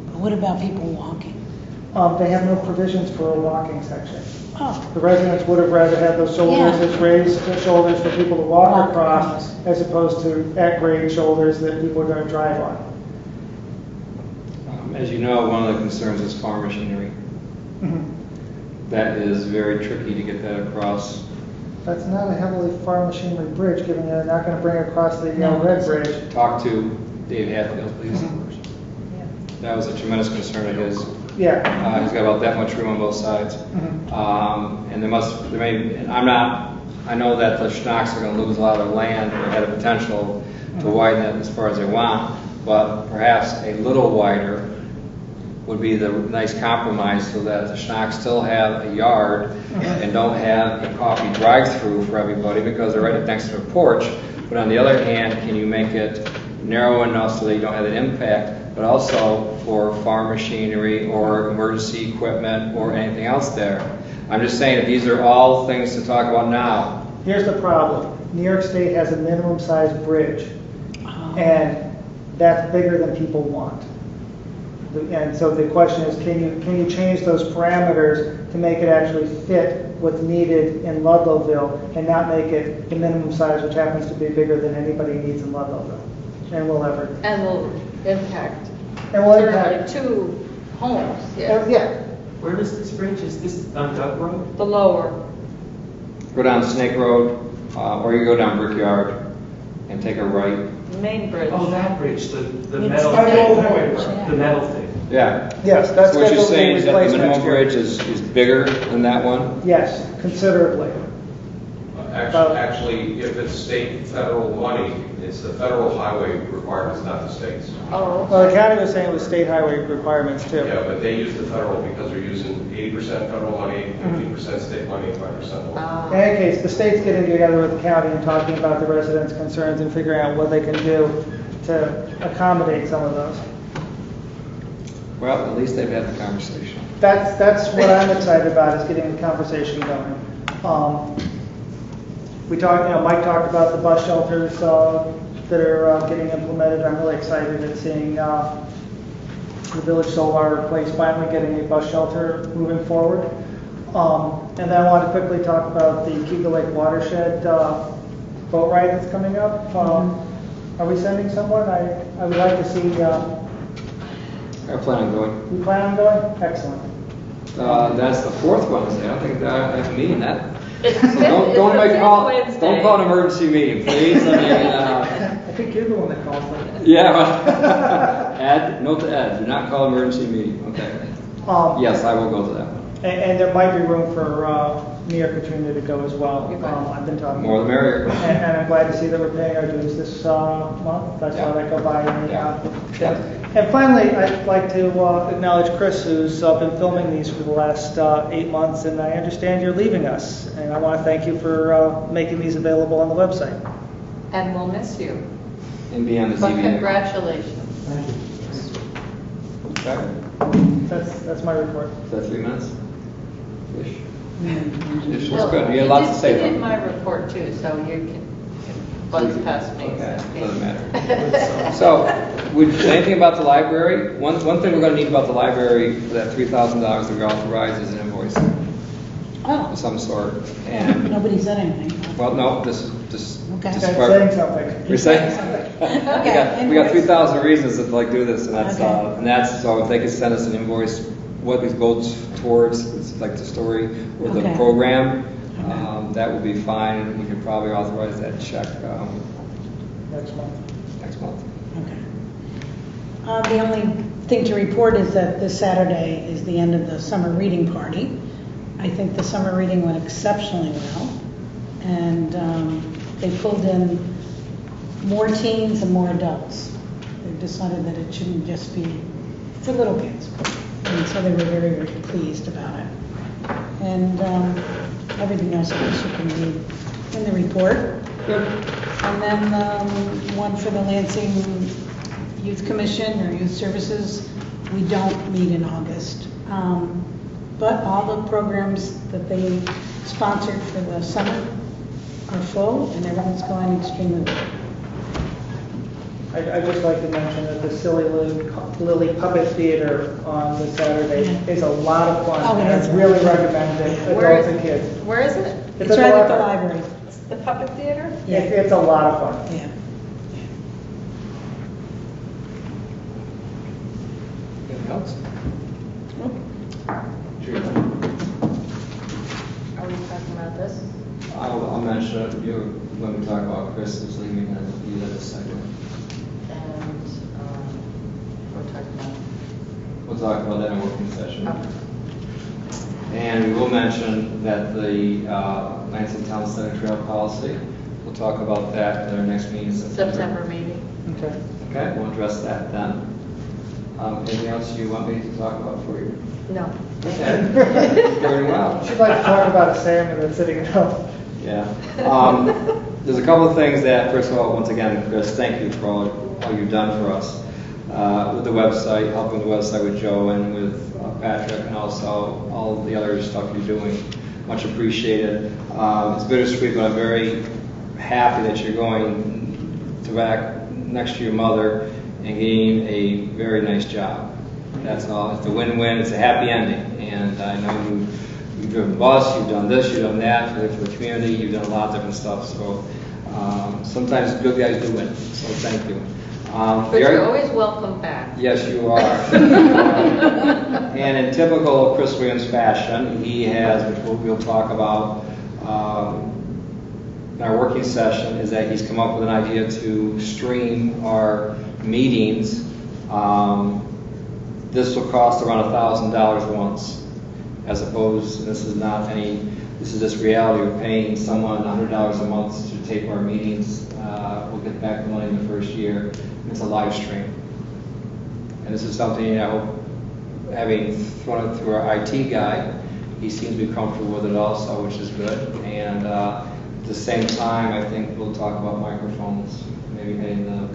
But what about people walking? They have no provisions for a walking section. Oh, The residents would have rather had those shoulders Yeah. as raised shoulders for people to walk Walk across, across. as opposed to at-grade shoulders that people are going to drive on. As you know, one of the concerns is farm machinery. Mhm. That is very tricky to get that across. That's not a heavily farm machinery bridge, given they're not going to bring it across the No, Red it's- Bridge. Talk to Dave Hatfield, please. Yeah. That was a tremendous concern of his. Yeah. He's got about that much room on both sides. Mhm. And I know that the Schnocks are going to lose a lot of their land or had a potential to widen it as far as they want, but perhaps a little wider would be the nice compromise so that the Schnocks still have a yard and don't have a coffee drive-through for everybody because they're right next to a porch. But on the other hand, can you make it narrow enough so that you don't have that impact, but also for farm machinery or emergency equipment or anything else there? I'm just saying that these are all things to talk about now. Here's the problem. New York State has a minimum size bridge, and that's bigger than people want. And so the question is, can you change those parameters to make it actually fit what's needed in Ludlowville and not make it the minimum size, which happens to be bigger than anybody needs in Ludlowville? And will impact And will certainly impact. 2 homes, yes. Yeah. Where is this bridge? Is this on Doug Road? The lower. Go down Snake Road, or you go down Brickyard and take a right. Main bridge. Oh, that bridge, the It's metal the thing. main bridge, yeah. The metal thing. Yeah. Yes, that's So what you're scheduled to be saying is that the replaced minimum next year. bridge is bigger than that one? Yes, considerably. Actually, if it's state, federal money, it's the federal highway requirements, not the state's. Oh, Well, the county was saying it was state highway requirements too. Yeah, but they use the federal because they're using 80% federal money, Mm-hmm. 15% state money, and 5% local. In any case, the state's getting together with the county and talking about the residents' concerns and figuring out what they can do to accommodate some of those. Well, at least they've had the conversation. That's what I'm excited about, is getting the conversation going. We talked, Mike talked about the bus shelters that are getting implemented. I'm really excited at seeing the Village Solar Place finally getting a bus shelter moving forward. And then I want to quickly talk about the Keuka Lake Watershed boat ride that's coming up. Are we sending someone? I would like to see. I plan on going. You plan on going? Excellent. That's the fourth Wednesday. I don't think I have a meeting that. It's So don't the make fifth call. Wednesday. Don't call an emergency meeting, please. I mean, I think you're the one that calls them. yeah. Well, Ed, note to Ed, do not call emergency meeting. Okay. Yes, I will go to that one. And there might be room for me or Katrina to go as well. I've been talking. More the merrier. And I'm glad to see that we're paying our dues this month. I saw that go by in the. Yeah. And finally, I'd like to acknowledge Chris, who's been filming these for the last 8 months, and I understand you're leaving us. And I want to thank you for making these available on the website. And we'll miss you. And be on the But TV. congratulations. Okay. That's my report. Is that 3 minutes? Ish. Ish. Well, That's good. You had lots to say, You did though. my report too, so you can buzz past me. Okay, doesn't matter. So, would you say anything about the library? One thing we're going to need about the library for that $3,000 that we authorized is an invoice Oh, of some sort. And, nobody said anything. well, no, this is just. Okay. just That's part- saying something. We're saying. We got invoice. 3,000 reasons to like do this, and Okay. that's so if they could send us an invoice, what it goes towards, it's like the story or the Okay. program, that would be fine. We could probably authorize that check Next month. next month. Okay. The only thing to report is that this Saturday is the end of the summer reading party. I think the summer reading went exceptionally well, and they pulled in more teens and more adults. They've decided that it shouldn't just be for little kids, and so they were very, very pleased about it. And everything else, I guess you can read in the report. And then one for the Lansing Youth Commission or Youth Services, we don't meet in August. But all the programs that they sponsored for the summer are full and everyone's going extremely well. I'd just like to mention that the Silly Lily Puppet Theater on this Saturday is a lot of fun. Oh, it and is. I really recommend it, Where adults is- and kids. Where is it? It's right at the library. The Puppet Theater? Yeah. It's a lot of fun. Yeah. Anything else? Are we talking about this? I'll mention it when we talk about Chris is leaving, and you had a second. And we're talking about. We'll talk about that in a working session. Okay. And we will mention that the Lansing Town Center Trail Policy, we'll talk about that at our next meeting in September meeting. Okay. Okay, we'll address that then. Anything else you want me to talk about for you? No. Okay. Very well. She'd like to talk about a salmon that's sitting at home. Yeah. There's a couple of things that, first of all, once again, Chris, thank you for all you've done for us with the website, helping the website with Joe and with Patrick, and also all of the other stuff you're doing. Much appreciated. It's bittersweet, but I'm very happy that you're going to back next to your mother and getting a very nice job. That's all. It's a win-win. It's a happy ending. And I know you've driven bus, you've done this, you've done that for the community, you've done a lot of different stuff. So sometimes good guys do win. So thank you. But you're always welcome back. Yes, you are. And in typical Chris Williams fashion, he has, which we'll talk about in our working session, is that he's come up with an idea to stream our meetings this will cost around $1,000 once, as opposed, this is just reality, we're paying someone $100 a month to tape our meetings. We'll get back the money in the first year. It's a live stream. And this is something I hope, having thrown it through our IT guy, he seems to be comfortable with it also, which is good. And at the same time, I think we'll talk about microphones, maybe getting the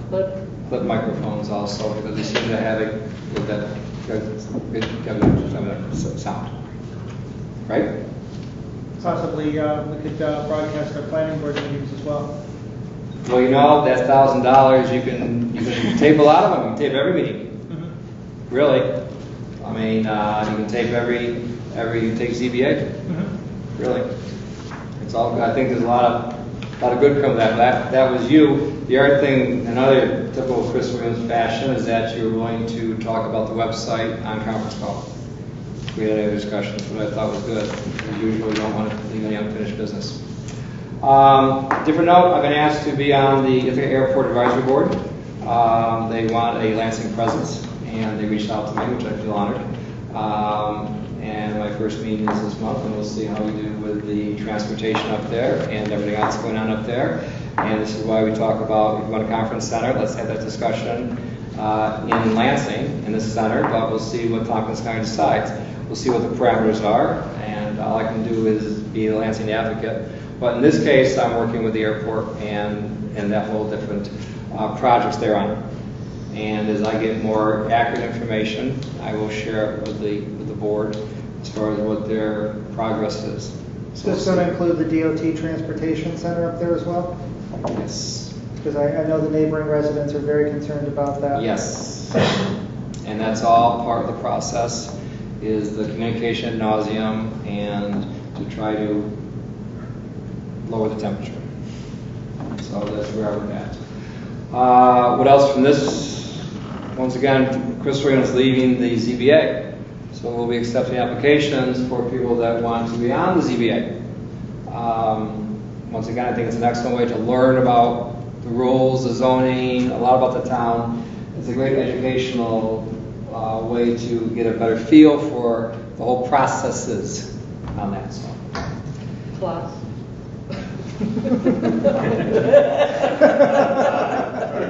clip microphones also, because they seem to have it with that good sound. Right? Possibly, we could broadcast our planning board meetings as well. Well, you know, that's $1,000. You can tape a lot of them. You can tape every meeting. Really. I mean, you can tape you can take ZBA. Really. It's all. I think there's a lot of good come of that. That was you. The other thing, another typical Chris Williams fashion, is that you're willing to talk about the website on conference call. We had other discussions, but I thought was good. We usually don't want to leave any unfinished business. Different note, I've been asked to be on the Ithaca Airport Advisory Board. They want a Lansing presence, and they reached out to me, which I feel honored. And my first meeting is this month, and we'll see how we do with the transportation up there and everything else going on up there. And this is why we talk about, if you want a conference center, let's have that discussion in Lansing, in this center, but we'll see what Tompkins County decides. We'll see what the parameters are, and all I can do is be a Lansing advocate. But in this case, I'm working with the airport and that whole different projects they're on. And as I get more accurate information, I will share it with the board as far as what their progress is. Is this going to include the DOT Transportation Center up there as well? Yes. Because I know the neighboring residents are very concerned about that. Yes. And that's all part of the process, is the communication ad nauseum and to try to lower the temperature. So that's where I would at. What else from this? Once again, Chris Williams is leaving the ZBA. So we'll be accepting applications for people that want to be on the ZBA. Once again, I think it's an excellent way to learn about the rules, the zoning, a lot about the town. It's a great educational way to get a better feel for the whole processes on that. So. Class.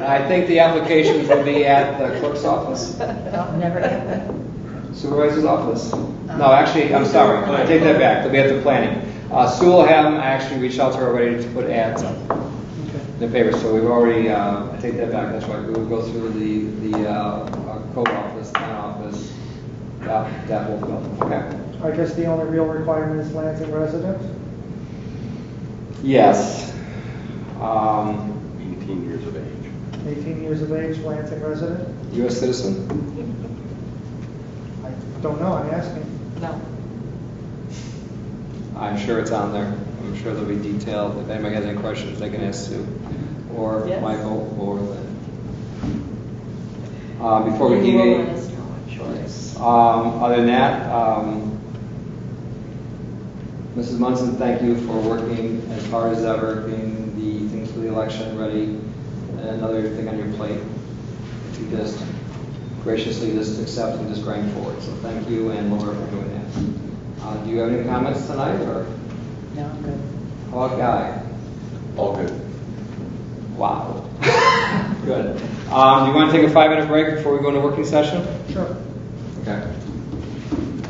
I think the applications will be at the clerk's office. Never happened. Supervisor's office. No, actually, I'm sorry. I take that back. They'll be at the planning. Sue will have them. I actually reached out to her already to put ads up in the paper. So we've already, I take that back. That's right. We will go through the code office, town office, that whole building. Okay. I guess the only real requirement is Lansing resident? Yes. 18 years of age. 18 years of age, Lansing resident? U.S. citizen? I don't know, I'm asking. No. I'm sure it's on there. I'm sure they'll be detailed. If anybody has any questions, they can ask Sue or Yes. Michael or Lynn. Before we You will deviate. let us know, I'm sure. Other than that, Mrs. Munson, thank you for working as hard as ever, getting the things for the election ready. Another thing on your plate. You just graciously just accept and just grind forward. So thank you and Laura for doing that. Do you have any comments tonight, or? No, I'm good. How about Guy? All good. Wow. Good. Do you want to take a 5-minute break before we go into working session? Sure. Okay.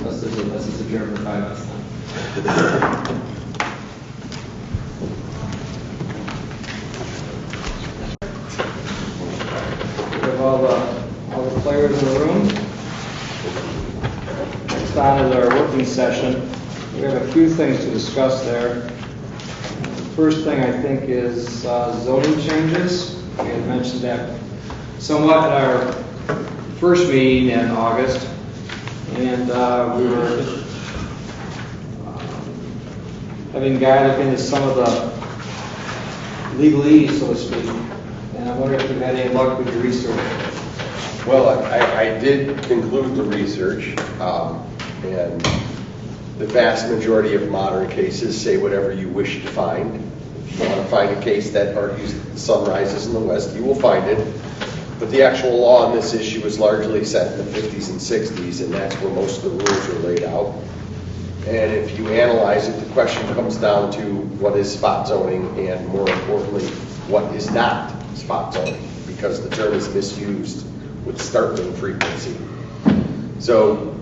Let's just adjourn for 5 minutes then. We have all the players in the room. Next on is our working session. We have a few things to discuss there. First thing I think is zoning changes. We had mentioned that somewhat at our first meeting in August, and we were having Guy look into some of the legalese, so to speak. And I wonder if you've had any luck with your research. Well, I did conclude the research, and the vast majority of modern cases say whatever you wish to find. If you want to find a case that argues the sun rises in the west, you will find it. But the actual law on this issue is largely set in the 50s and 60s, and that's where most of the rules are laid out. And if you analyze it, the question comes down to what is spot zoning, and more importantly, what is not spot zoning, because the term is misused with startling frequency. So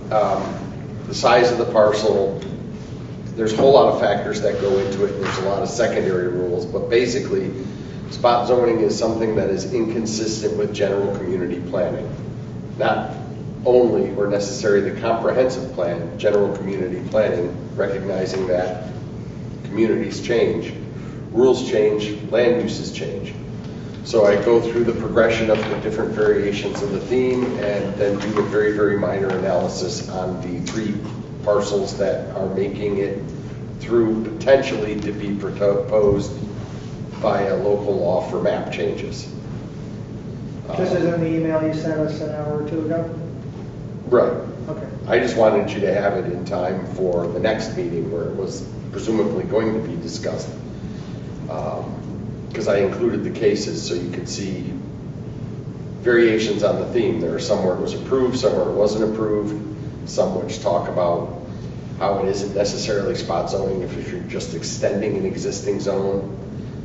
the size of the parcel, there's a whole lot of factors that go into it, and there's a lot of secondary rules, but basically, spot zoning is something that is inconsistent with general community planning. Not only or necessarily the comprehensive plan, general community planning, recognizing that communities change, rules change, land uses change. So I go through the progression of the different variations of the theme and then do a very, very minor analysis on the 3 parcels that are making it through potentially to be proposed by a local law for map changes. This is in the email you sent us an hour or 2 ago? Right. Okay. I just wanted you to have it in time for the next meeting where it was presumably going to be discussed. Because I included the cases so you could see variations on the theme. There are some where it was approved, some where it wasn't approved, some which talk about how it isn't necessarily spot zoning if you're just extending an existing zone.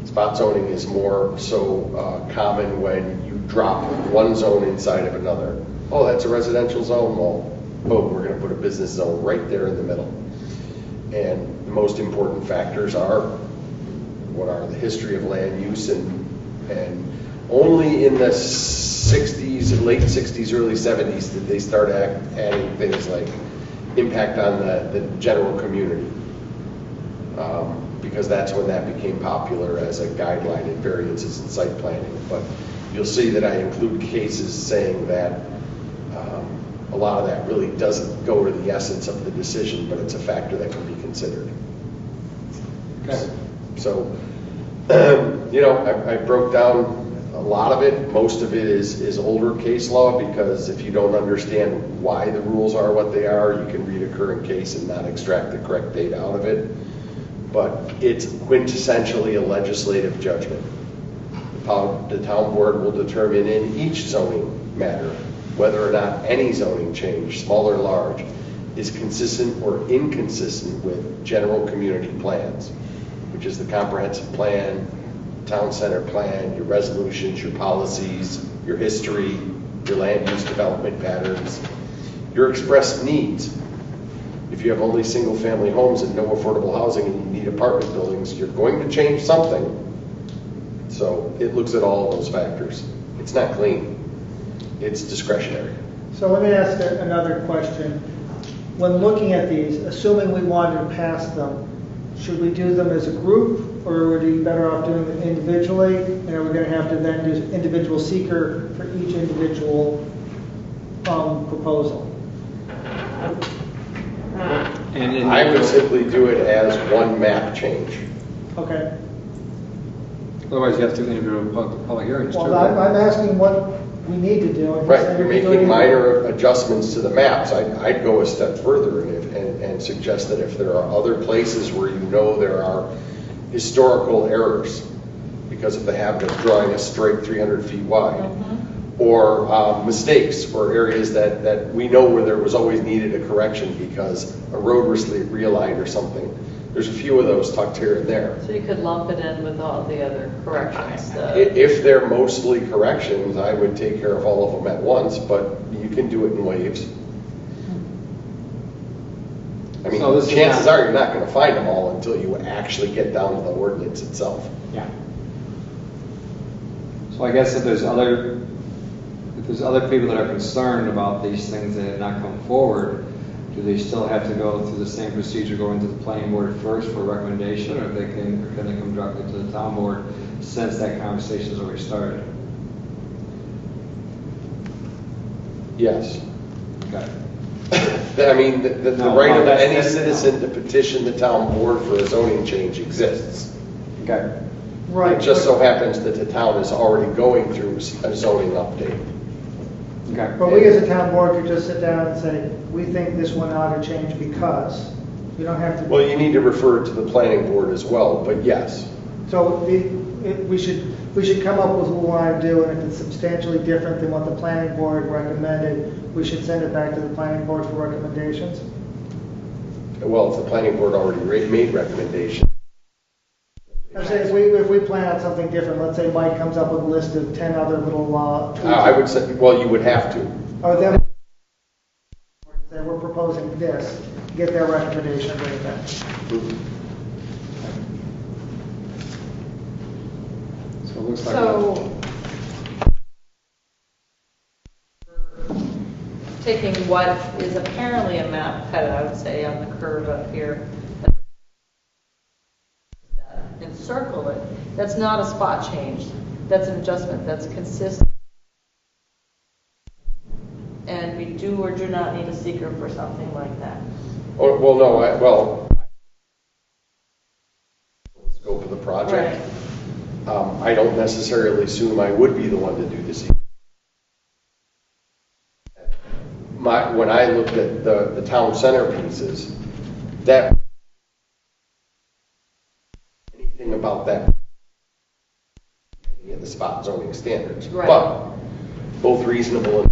Spot zoning is more so common when you drop one zone inside of another. Oh, that's a residential zone. Well, boom, we're going to put a business zone right there in the middle. And the most important factors are what are the history of land use, and only in the 60s, late 60s, early 70s did they start adding things like impact on the general community. Because that's when that became popular as a guideline in variances in site planning. But you'll see that I include cases saying that a lot of that really doesn't go to the essence of the decision, but it's a factor that can be considered. Okay. So, you know, I broke down a lot of it. Most of it is older case law, because if you don't understand why the rules are what they are, you can read a current case and not extract the correct data out of it. But it's quintessentially a legislative judgment. The town board will determine in each zoning matter whether or not any zoning change, small or large, is consistent or inconsistent with general community plans, which is the comprehensive plan, town center plan, your resolutions, your policies, your history, your land use development patterns, your expressed needs. If you have only single-family homes and no affordable housing and you need apartment buildings, you're going to change something. So it looks at all of those factors. It's not clean. It's discretionary. So let me ask another question. When looking at these, assuming we wanted to pass them, should we do them as a group, or would we be better off doing them individually? And are we going to have to then do individual seeker for each individual proposal? And I would simply do it as one map change. Okay. Otherwise, you have to do individual public hearings too. Well, I'm asking what we need to do. and Right, saying you're we do making it- minor adjustments to the maps. I'd go a step further and suggest that if there are other places where you know there are historical errors, because of the habit of drawing a straight 300 feet wide, or mistakes, or areas that we know where there was always needed a correction because a road was realigned or something. There's a few of those tucked here and there. So you could lump it in with all the other corrections. If they're mostly corrections, I would take care of all of them at once, but you can do it in waves. I mean, So this is chances not- are you're not going to find them all until you actually get down to the ordinance itself. Yeah. So I guess if there's other people that are concerned about these things that have not come forward, do they still have to go through the same procedure, going to the planning board first for recommendation, or can they come directly to the town board since that conversation has already started? Yes. Okay. I mean, the No, right of that's- any that's- citizen to petition the town board for a zoning change exists. Okay. Right. It just so happens that the town is already going through a zoning update. Okay. But we as a town board could just sit down and say, we think this one ought to change because, you don't have to. Well, you need to refer it to the planning board as well, but yes. So we should, we should come up with what we want to do, and if it's substantially different than what the planning board recommended, we should send it back to the planning board for recommendations. Well, if the planning board already made recommendations. I'm saying if we plan out something different, let's say Mike comes up with a list of 10 other little tweaks. I would say, well, you would have to. Or then we're proposing this, get their recommendation and bring it back. So it looks like. So, taking what is apparently a map cut, I would say, on the curve up here, and circle it, that's not a spot change. That's an adjustment that's consistent. And we do or do not need a seeker for something like that. Oh, well, no, scope of the project. Right. I don't necessarily assume I would be the one to do this. When I looked at the town center pieces, that anything about that in the spot zoning standards, Right. but both reasonable and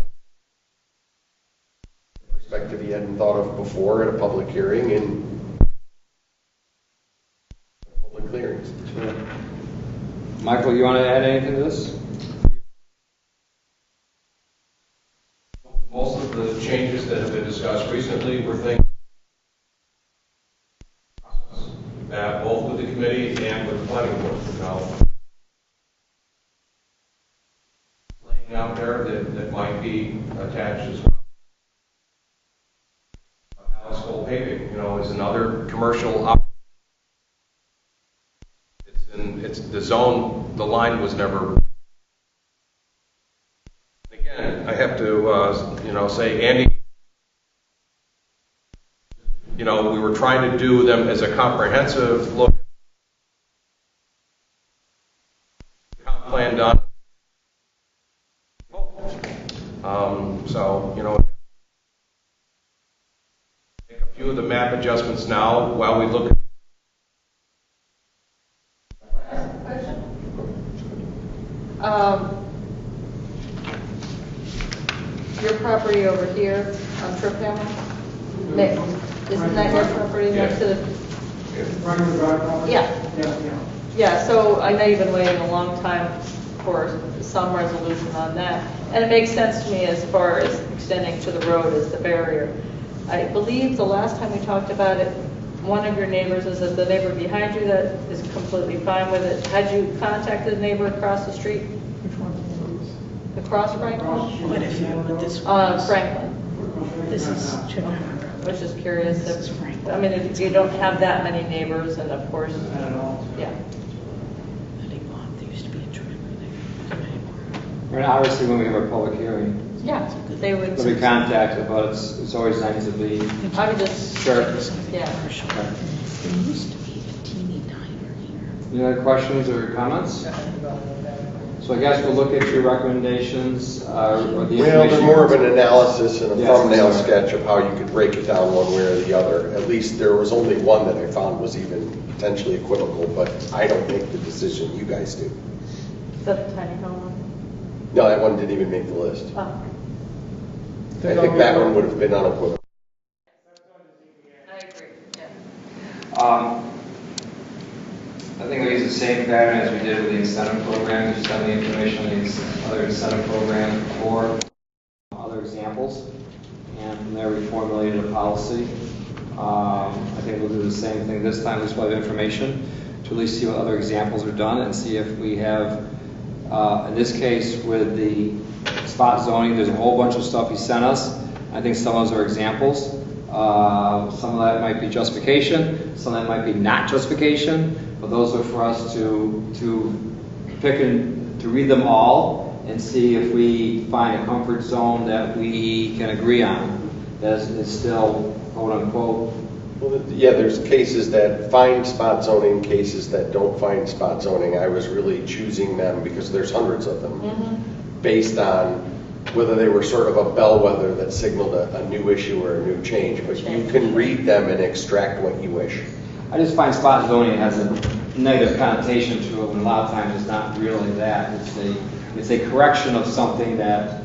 perspective you hadn't thought of before at a public hearing and public clearings. Sure. Michael, you want to add anything to this? Most of the changes that have been discussed recently were things that both with the committee and with the planning board, laying out there that might be attached as well. Asphalt paving, is another commercial it's the zone, the line was never. Again, I have to, say, Andy, we were trying to do them as a comprehensive look. Comp plan done. Make a few of the map adjustments now while we look at. Your property over here on Trip Hammer? Nick, isn't that your property next to the? Yeah. Yeah, so I know you've been waiting a long time for some resolution on that. And it makes sense to me as far as extending to the road as the barrier. I believe the last time we talked about it, one of your neighbors is that the neighbor behind you that is completely fine with it. Had you contacted the neighbor across the street? Across Franklin? But if you want this one, Franklin. this is Chicago. I was just curious This is if, Franklin. I mean, if you don't have that many neighbors, and of course, yeah. There used to be a trailer there. And obviously, when we have our public hearing, Yeah, they would. we'll be contacted, but it's always nice to be. I would just, Sure. yeah. There used to be a teeny diner here. Any other questions or comments? So I guess we'll look at your recommendations, or the information. Well, they're more of an analysis and a Yes, thumbnail sorry. sketch of how you could break it down one way or the other. At least there was only one that I found was even potentially equivocal, but I don't make the decision, you guys do. Is that the tiny home one? No, that one didn't even make the list. Oh, I think that one would have been unequivocal. I agree, yeah. I think we use the same pattern as we did with the incentive program, just send the information on the other incentive program or other examples, and from there we formulated a policy. I think we'll do the same thing this time, just with information, to at least see what other examples are done and see if we have, in this case with the spot zoning, there's a whole bunch of stuff he sent us. I think some of those are examples. Some of that might be justification, some of that might be not justification, but those are for us to pick and to read them all and see if we find a comfort zone that we can agree on, that is still quote unquote. Well, yeah, there's cases that find spot zoning, cases that don't find spot zoning. I was really choosing them because there's hundreds of them based on whether they were sort of a bellwether that signaled a new issue or a new change. But you can read them and extract what you wish. I just find spot zoning has negative connotation to it when a lot of times it's not really that. It's a correction of something that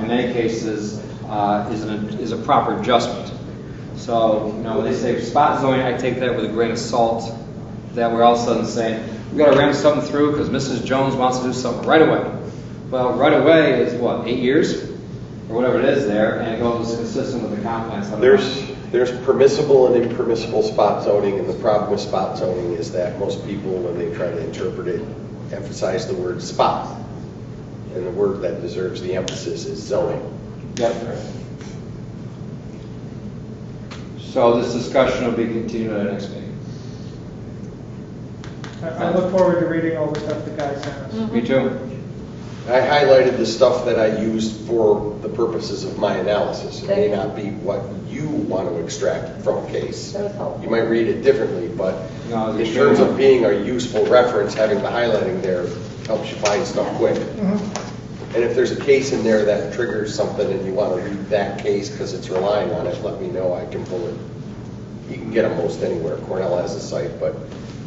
in many cases is a proper adjustment. So, you know, when they say spot zoning, I take that with a grain of salt, that we're all of a sudden saying, we've got to ram something through because Mrs. Jones wants to do something right away. Well, right away is what, 8 years? Or whatever it is there, and it goes consistent with the comp plan. There's permissible and impermissible spot zoning, and the problem with spot zoning is that most people, when they try to interpret it, emphasize the word spot. And the word that deserves the emphasis is zoning. Yep. So this discussion will be continued at our next meeting. I look forward to reading all the stuff the guys sent us. Me too. I highlighted the stuff that I used for the purposes of my analysis. It may not be what you want to extract from a case. That was helpful. You might read it differently, but No, in terms of being a useful reference, having the highlighting there helps you find stuff quick. And if there's a case in there that triggers something and you want to read that case because it's relying on it, let me know. I can pull it. You can get them most anywhere. Cornell has a site, but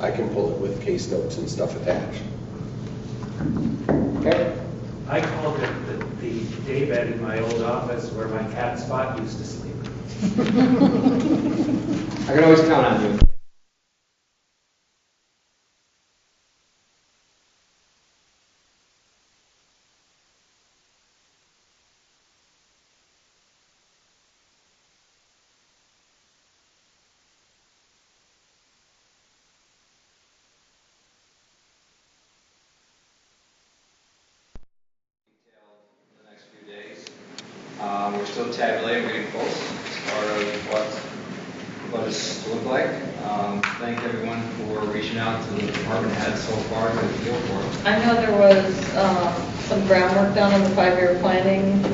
I can pull it with case notes and stuff attached. Okay. I called it the daybed in my old office where my cat Spot used to sleep. I can always count on you. The next few days. We're still tabulating, getting close as far as what it's look like. Thank everyone for reaching out to the department heads so far to feel for it. I know there was some groundwork done on the 5-year planning.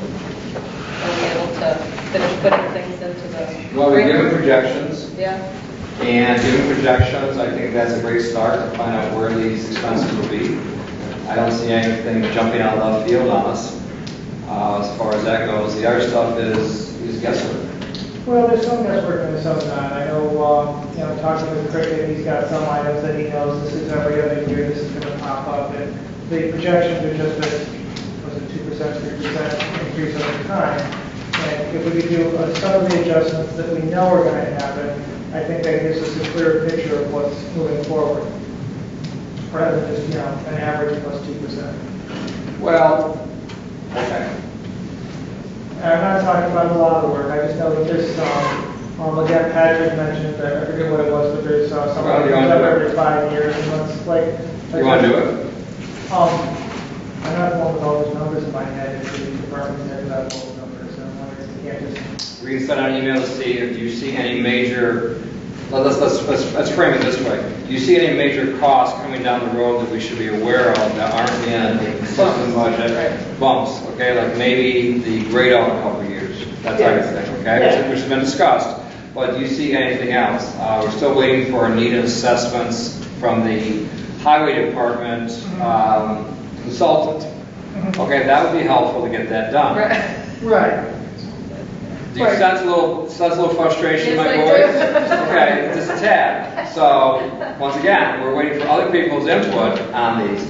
Are we able to finish putting things into the... Well, we've given projections, Yeah. and given projections, I think that's a great start to find out where these expenses will be. I don't see anything jumping out of left field on us as far as that goes. The other stuff is guesswork. Well, there's some guesswork and some not. I know, talking with Cricket, he's got some items that he knows this is every other year, this is going to pop up. And the projections are just was it 2%, 3% increase over time. And if we could do some of the adjustments that we know are going to happen, I think that gives us a clearer picture of what's moving forward. Rather than just, an average plus 2%. Well, okay. And I'm not talking about a lot of work, I just know that there's some, again, Patrick mentioned, I forget what it was, but there's something Well, that comes up every 5 years, and it's like. You want to do it? I'm not the one with all those numbers in my head, it's the department head that has all the numbers, and I'm wondering if you can't just. We can send out an email to see if you see any major, let's frame it this way. Do you see any major costs coming down the road that we should be aware of that aren't in the system budget? Bumps, okay, like maybe the grade out in a couple of years, that type of thing, okay, which has been discussed. But do you see anything else? We're still waiting for needed assessments from the highway department consultant. Okay, that would be helpful to get that done. Right. Do you sense a little frustration in my Yes, voice? I do. Okay, just a tad. So, once again, we're waiting for other people's input on these.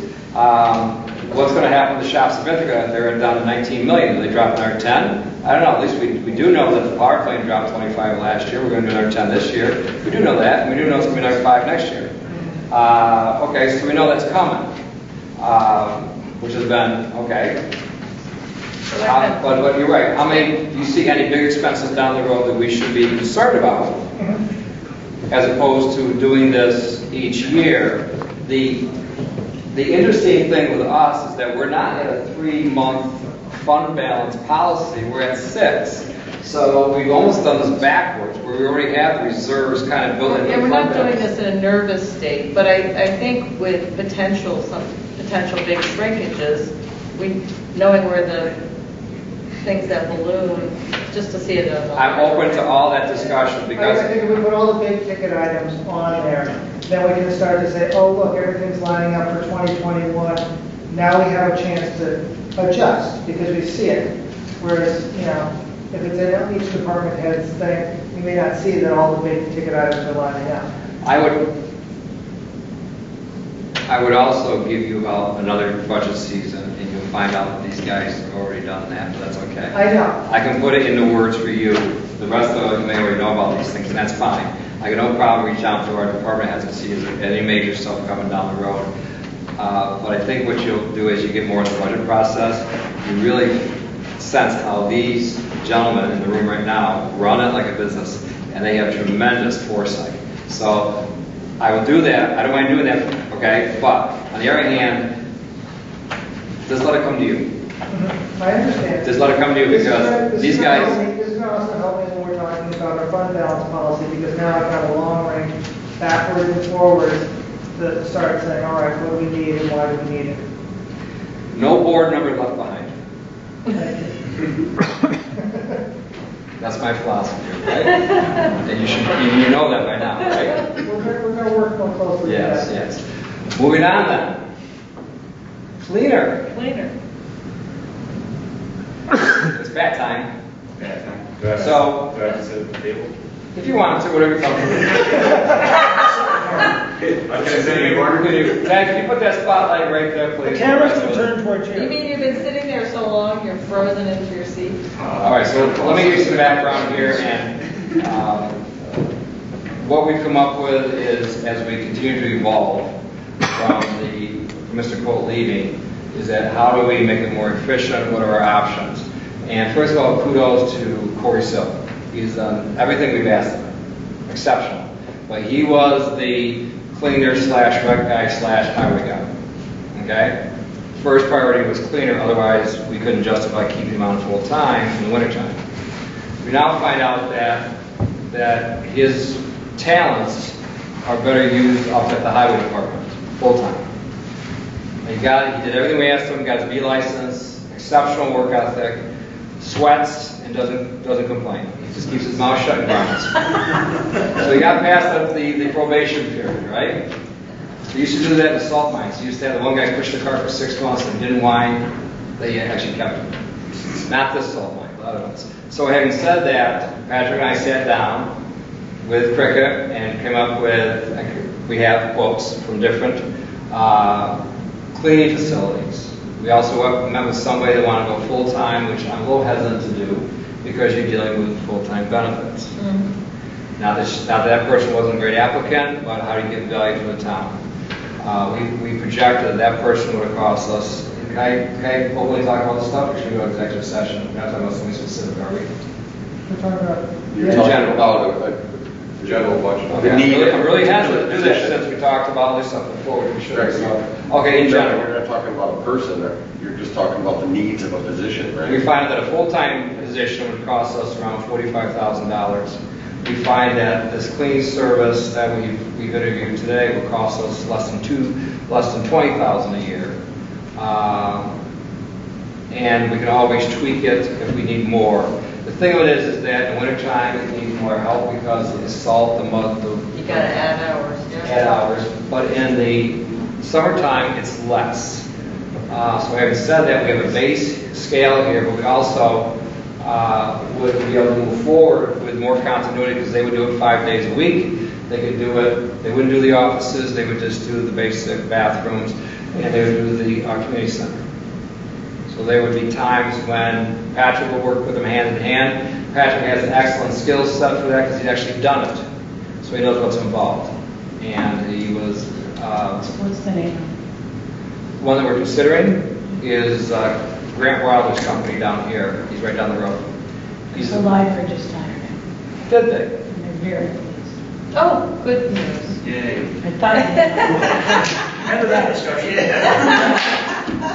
What's going to happen to the shop certificate? They're down to 19 million. Do they drop another 10? I don't know. At least we do know that the power plant dropped 25 last year. We're going to do another 10 this year. We do know that. And we do know it's going to be another 5 next year. Okay, so we know that's coming, which has been, okay. But you're right. How many, do you see any big expenses down the road that we should be concerned about, as opposed to doing this each year? The interesting thing with us is that we're not at a 3-month fund balance policy. We're at 6. So we've almost done this backwards, where we already have the reserves kind of built into Yeah, the we're fund not doing balance. this in a nervous state, but I think with some potential big shrinkages, knowing where the things that balloon, just to see it. I'm open to all that discussion because I think if we put all the big ticket items on there, then we can start to say, oh, look, everything's lining up for 2021. Now we have a chance to adjust because we see it. Whereas, if it's in each department head's thing, you may not see that all the big ticket items are lining up. I would, I would also give you about another budget season, and you'll find out that these guys have already done that, but that's okay. I know. I can put it into words for you. The rest of you may already know about these things, and that's fine. I can no problem reach out to our department heads and see if there's any major stuff coming down the road. But I think what you'll do is you get more in the budget process. You really sense how these gentlemen in the room right now run it like a business, and they have tremendous foresight. So I will do that. I don't mind doing that, okay? But on the other hand, just let it come to you. I understand. Just let it come to you because these guys. This is going to also help me when we're talking about our fund balance policy, because now I've got a long range, backwards and forwards, to start saying, all right, what do we need and why do we need it? No board member left behind. That's my philosophy, right? And you know that by now, right? We're going to work more closely with that. Yes. Moving on then. Cleaner. It's bat time. So, Do I have to sit at the table? if you want to, whatever comes. I'm gonna say any more. Dad, can you put that spotlight right there, please? The cameras will turn towards you. You mean you've been sitting there so long, you're frozen into your seat? All right, so let me give you some background here, and what we've come up with is, as we continue to evolve from Mr. Colt leaving, is that how do we make it more efficient? What are our options? And first of all, kudos to Corey Silk. He's done everything we've asked him. Exceptional. But he was the cleaner slash rec guy slash highway guy. Okay? First priority was cleaner, otherwise we couldn't justify keeping him on full time in the wintertime. We now find out that his talents are better used off at the highway department, full time. He did everything we asked him, got his B license, exceptional work ethic, sweats and doesn't complain. He just keeps his mouth shut and grinds. So he got past the probation period, right? So he used to do that in the salt mines. He used to have the one guy push the car for 6 months and didn't whine. They actually kept him. Not this salt mine, a lot of ones. So having said that, Patrick and I sat down with Cricket and came up with, we have quotes from different cleaning facilities. We also met with somebody that wanted to go full-time, which I'm a little hesitant to do because you're dealing with full-time benefits. Mm-hmm. Now that person wasn't a great applicant, but how do you give value to the town? We projected that person would have cost us, can I openly talk about this stuff, or should we go to executive session? We're not talking about something specific, are we? We're talking about. You're talking about a general budget. Okay. I'm really hesitant to do that since we talked about this stuff before. We should. Right. So, okay, in general. You're not talking about a person, you're just talking about the needs of a position, right? We find that a full-time position would cost us around $45,000. We find that this cleaning service that we've interviewed today will cost us less than $20,000 a year. And we can always tweak it if we need more. The thing of it is that in the wintertime it needs more help because of the salt, the mud, You gotta add hours. Yeah. add hours. But in the summertime, it's less. So having said that, we have a base scale here, but we also would be able to move forward with more continuity because they would do it 5 days a week. They could do it, they wouldn't do the offices, they would just do the basic bathrooms, and they would do the community center. So there would be times when Patrick would work with them hand in hand. Patrick has an excellent skill set for that because he's actually done it. So he knows what's involved. And he was... What's the name? One that we're considering is Grant Wilder's company down here. He's right down the road. He's So Lifer just hired him. Did they? And they're very pleased. Oh, good news. Yay. I thought. End of that discussion.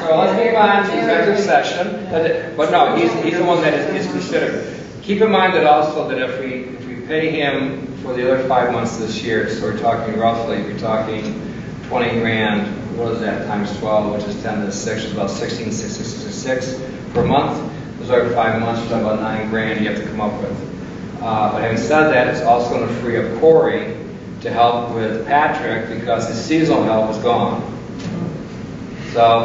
So let's move on to executive session. But no, he's the one that is considered. Keep in mind that also that if we pay him for the other 5 months this year, so we're talking 20 grand, what is that, times 12, which is 10 to the 6, which is about 16,666 per month. Those are 5 months, we're talking about 9 grand you have to come up with. But having said that, it's also going to free up Corey to help with Patrick because his seasonal help is gone. So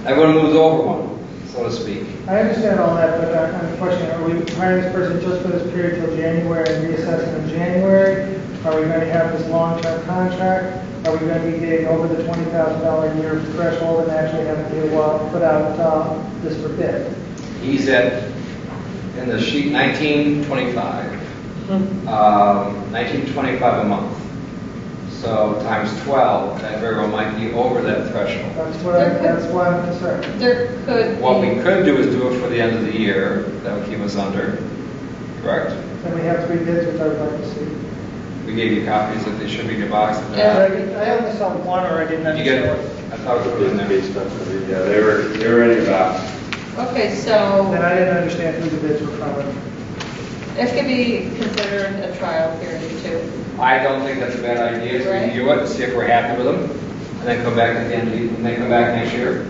everyone moves over one, so to speak. I understand all that, but I'm questioning, are we hiring this person just for this period till January and reassessing in January? Are we going to have this long-term contract? Are we gonna be getting over the $20,000 a year threshold and actually having to put out this for bid? He's at, in the sheet, 1925. 1925 a month. So times 12, that very well might be over that threshold. That's why I'm concerned. There could What we be, could do is do it for the end of the year. That would keep us under, correct? And we have 3 bids, which I would like to see. We gave you copies that they should be in your box. Yeah. I only saw one, or I didn't You get understand it? what. I thought it was in there. Yeah, they were in your box. okay, so Then I didn't understand who the bids were from. it could be considered a trial period too. I don't think that's a bad idea, is Right. review it and see if we're happy with them, and then come back at the end, and then come back next year.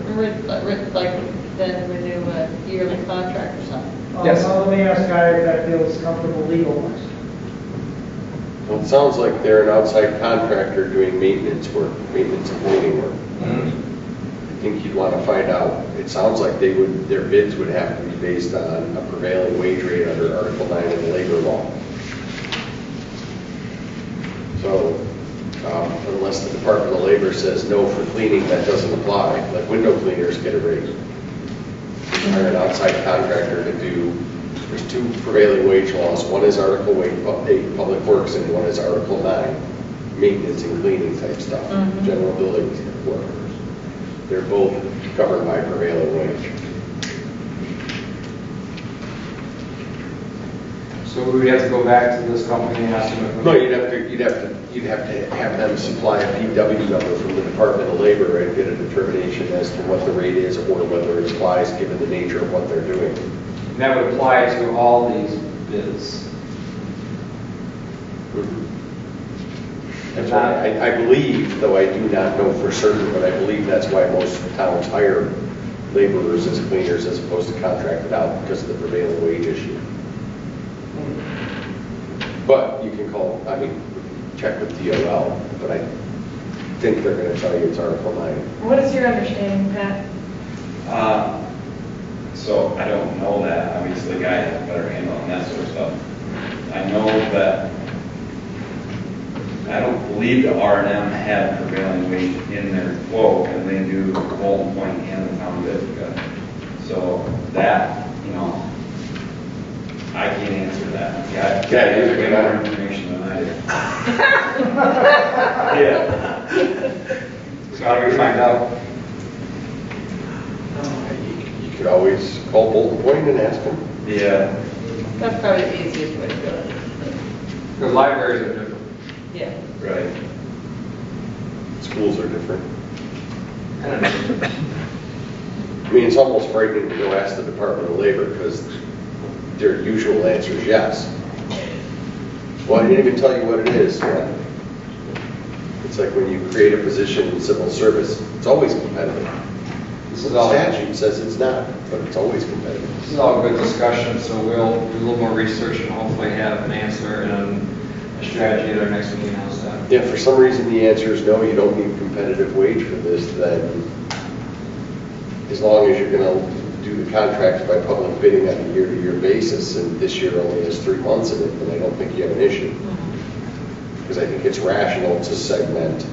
Like, then renew a yearly contract or something. Yes. Let me ask Guy if that feels comfortable legal-wise. Well, it sounds like they're an outside contractor doing maintenance work, maintenance and cleaning work. Mhm. I think you'd want to find out. It sounds like their bids would have to be based on a prevailing wage rate under Article 9 of the labor law. So, unless the Department of Labor says no for cleaning, that doesn't apply. Like window cleaners get a raise. You hire an outside contractor to do, there's 2 prevailing wage laws. One is Article 8, Public Works, and one is Article 9, maintenance and cleaning type stuff, general building workers. They're both governed by prevailing wage. So we would have to go back to this company and ask them if. No, you'd have to have them supply a PW number from the Department of Labor and get a determination as to what the rate is or whether it applies given the nature of what they're doing. And that would apply to all these bids. That's why I believe, though I do not know for certain, but I believe that's why most towns hire laborers as cleaners as opposed to contracted out because of the prevailing wage issue. But you can call, check with DOL, but I think they're going to tell you it's Article 9. What is your understanding, Pat? So I don't know that. Obviously, the guy has a better handle on that sort of stuff. I know that I don't believe the R&M had prevailing wage in their quote, and they do Bolton Point and the town bid together. So that, I can't answer that. Yeah, you get more information than I do. Yeah. So how do we find out? You could always call Bolton Point and ask them. Yeah. That's probably the easiest way to do it. Because libraries are different. Yeah. Right. Schools are different. I don't know. It's almost frightening to go ask the Department of Labor because their usual answer is yes. Well, I didn't even tell you what it is. Yeah. It's like when you create a position in civil service, it's always competitive. This is The all, statute says it's not, but it's always competitive. this is all good discussion, so we'll do a little more research and hopefully have an answer and a strategy at our next meeting on that. If for some reason the answer is no, you don't need competitive wage for this, then as long as you're going to do the contract by public bidding on a year-to-year basis, and this year only has 3 months in it, then I don't think you have an issue. Because I think it's rational to segment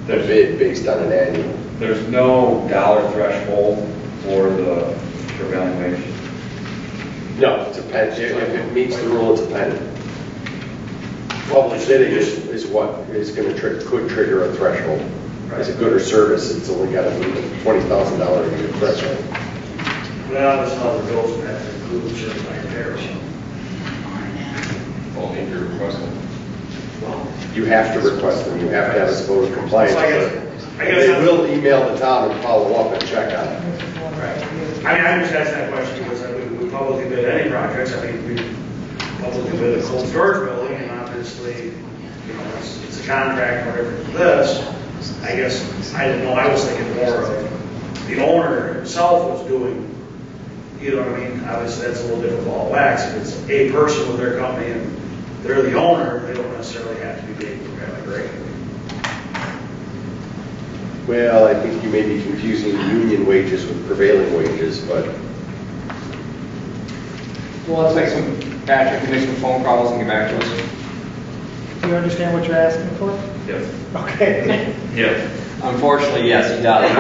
the bid based on an annual. There's no dollar threshold for the prevailing wage. No, it's a penny. If it meets the rule, it's a penny. Public bidding is what is going to could trigger a threshold. As a good or service, it's only got to meet a $20,000 a year threshold. Well, that's how the bills have to include certified repairs. Well, if you're requesting. You have to request them. You have to have a vote of compliance. So I guess They will email the town and follow up and check on it. I just asked that question because we publicly bid any projects. We publicly bid a cold storage building, and obviously, it's a contract or whatever for this. I guess, I didn't know, I was thinking more of the owner himself was doing, you know what I mean? Obviously, that's a little different ball of wax. If it's a person with their company and they're the owner, they don't necessarily have to be paid prevailing rate. Well, I think you may be confusing union wages with prevailing wages, but Well, let's make some, Patrick, can make some phone calls and get back to us. Do you understand what you're asking for? Yes. Okay. Yes. Unfortunately, yes, he does.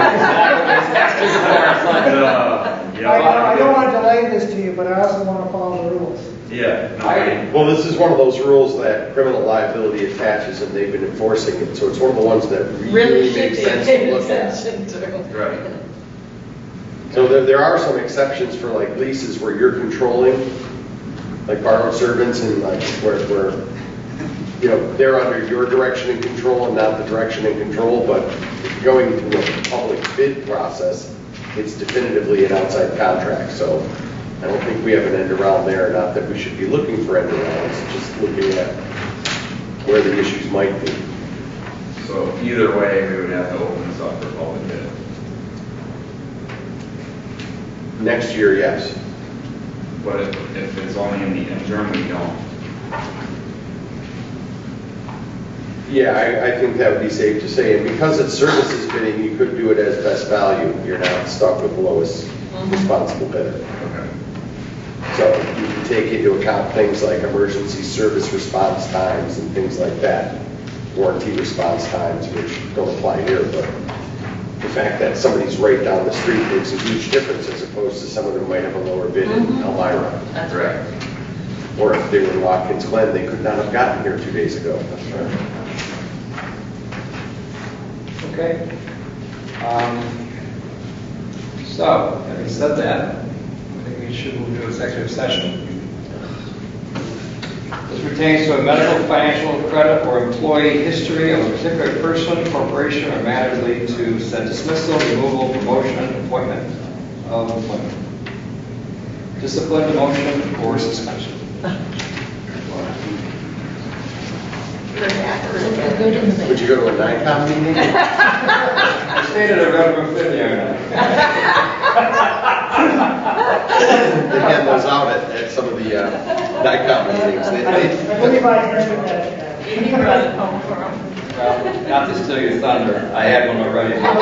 I don't want to delay this to you, but I also want to follow the rules. Yeah. No, Well, this is one of those rules that criminal liability attaches, and they've been enforcing it, so it's one of the ones that really Should makes be sense to paid look at. attention to. Right. So there are some exceptions for like leases where you're controlling, like borrowed servants and like where, you know, they're under your direction and control and not the direction and control, but if you're going through a public bid process, it's definitively an outside contract, so I don't think we have an end around there, not that we should be looking for end arounds, just looking at where the issues might be. So either way, we would have to open this up for public bid. Next year, yes. But if it's only in the interim, we don't. Yeah, I think that would be safe to say, and because it's services bidding, you could do it as best value. You're not stuck with the lowest responsible bidder. Okay. So you can take into account things like emergency service response times and things like that, warranty response times, which don't apply here, but the fact that somebody's right down the street makes a huge difference as opposed to someone who might have a lower bid in Elmira. That's right. Or if they were in Watkins Glen, they could not have gotten here 2 days ago. That's right. Okay. So, having said that, I think we should move to executive session. This pertains to a medical, financial, credit, or employee history of a particular person, corporation, or matter relating to said dismissal, removal, promotion, appointment of employment. Discipline, demotion, or suspension. Would you go to a NICOM meeting? I stated a Reverend Finley. They hand those out at some of the NICOM meetings. I believe I answered that. You brought it home for him. Well, not to steal your thunder, I had one already.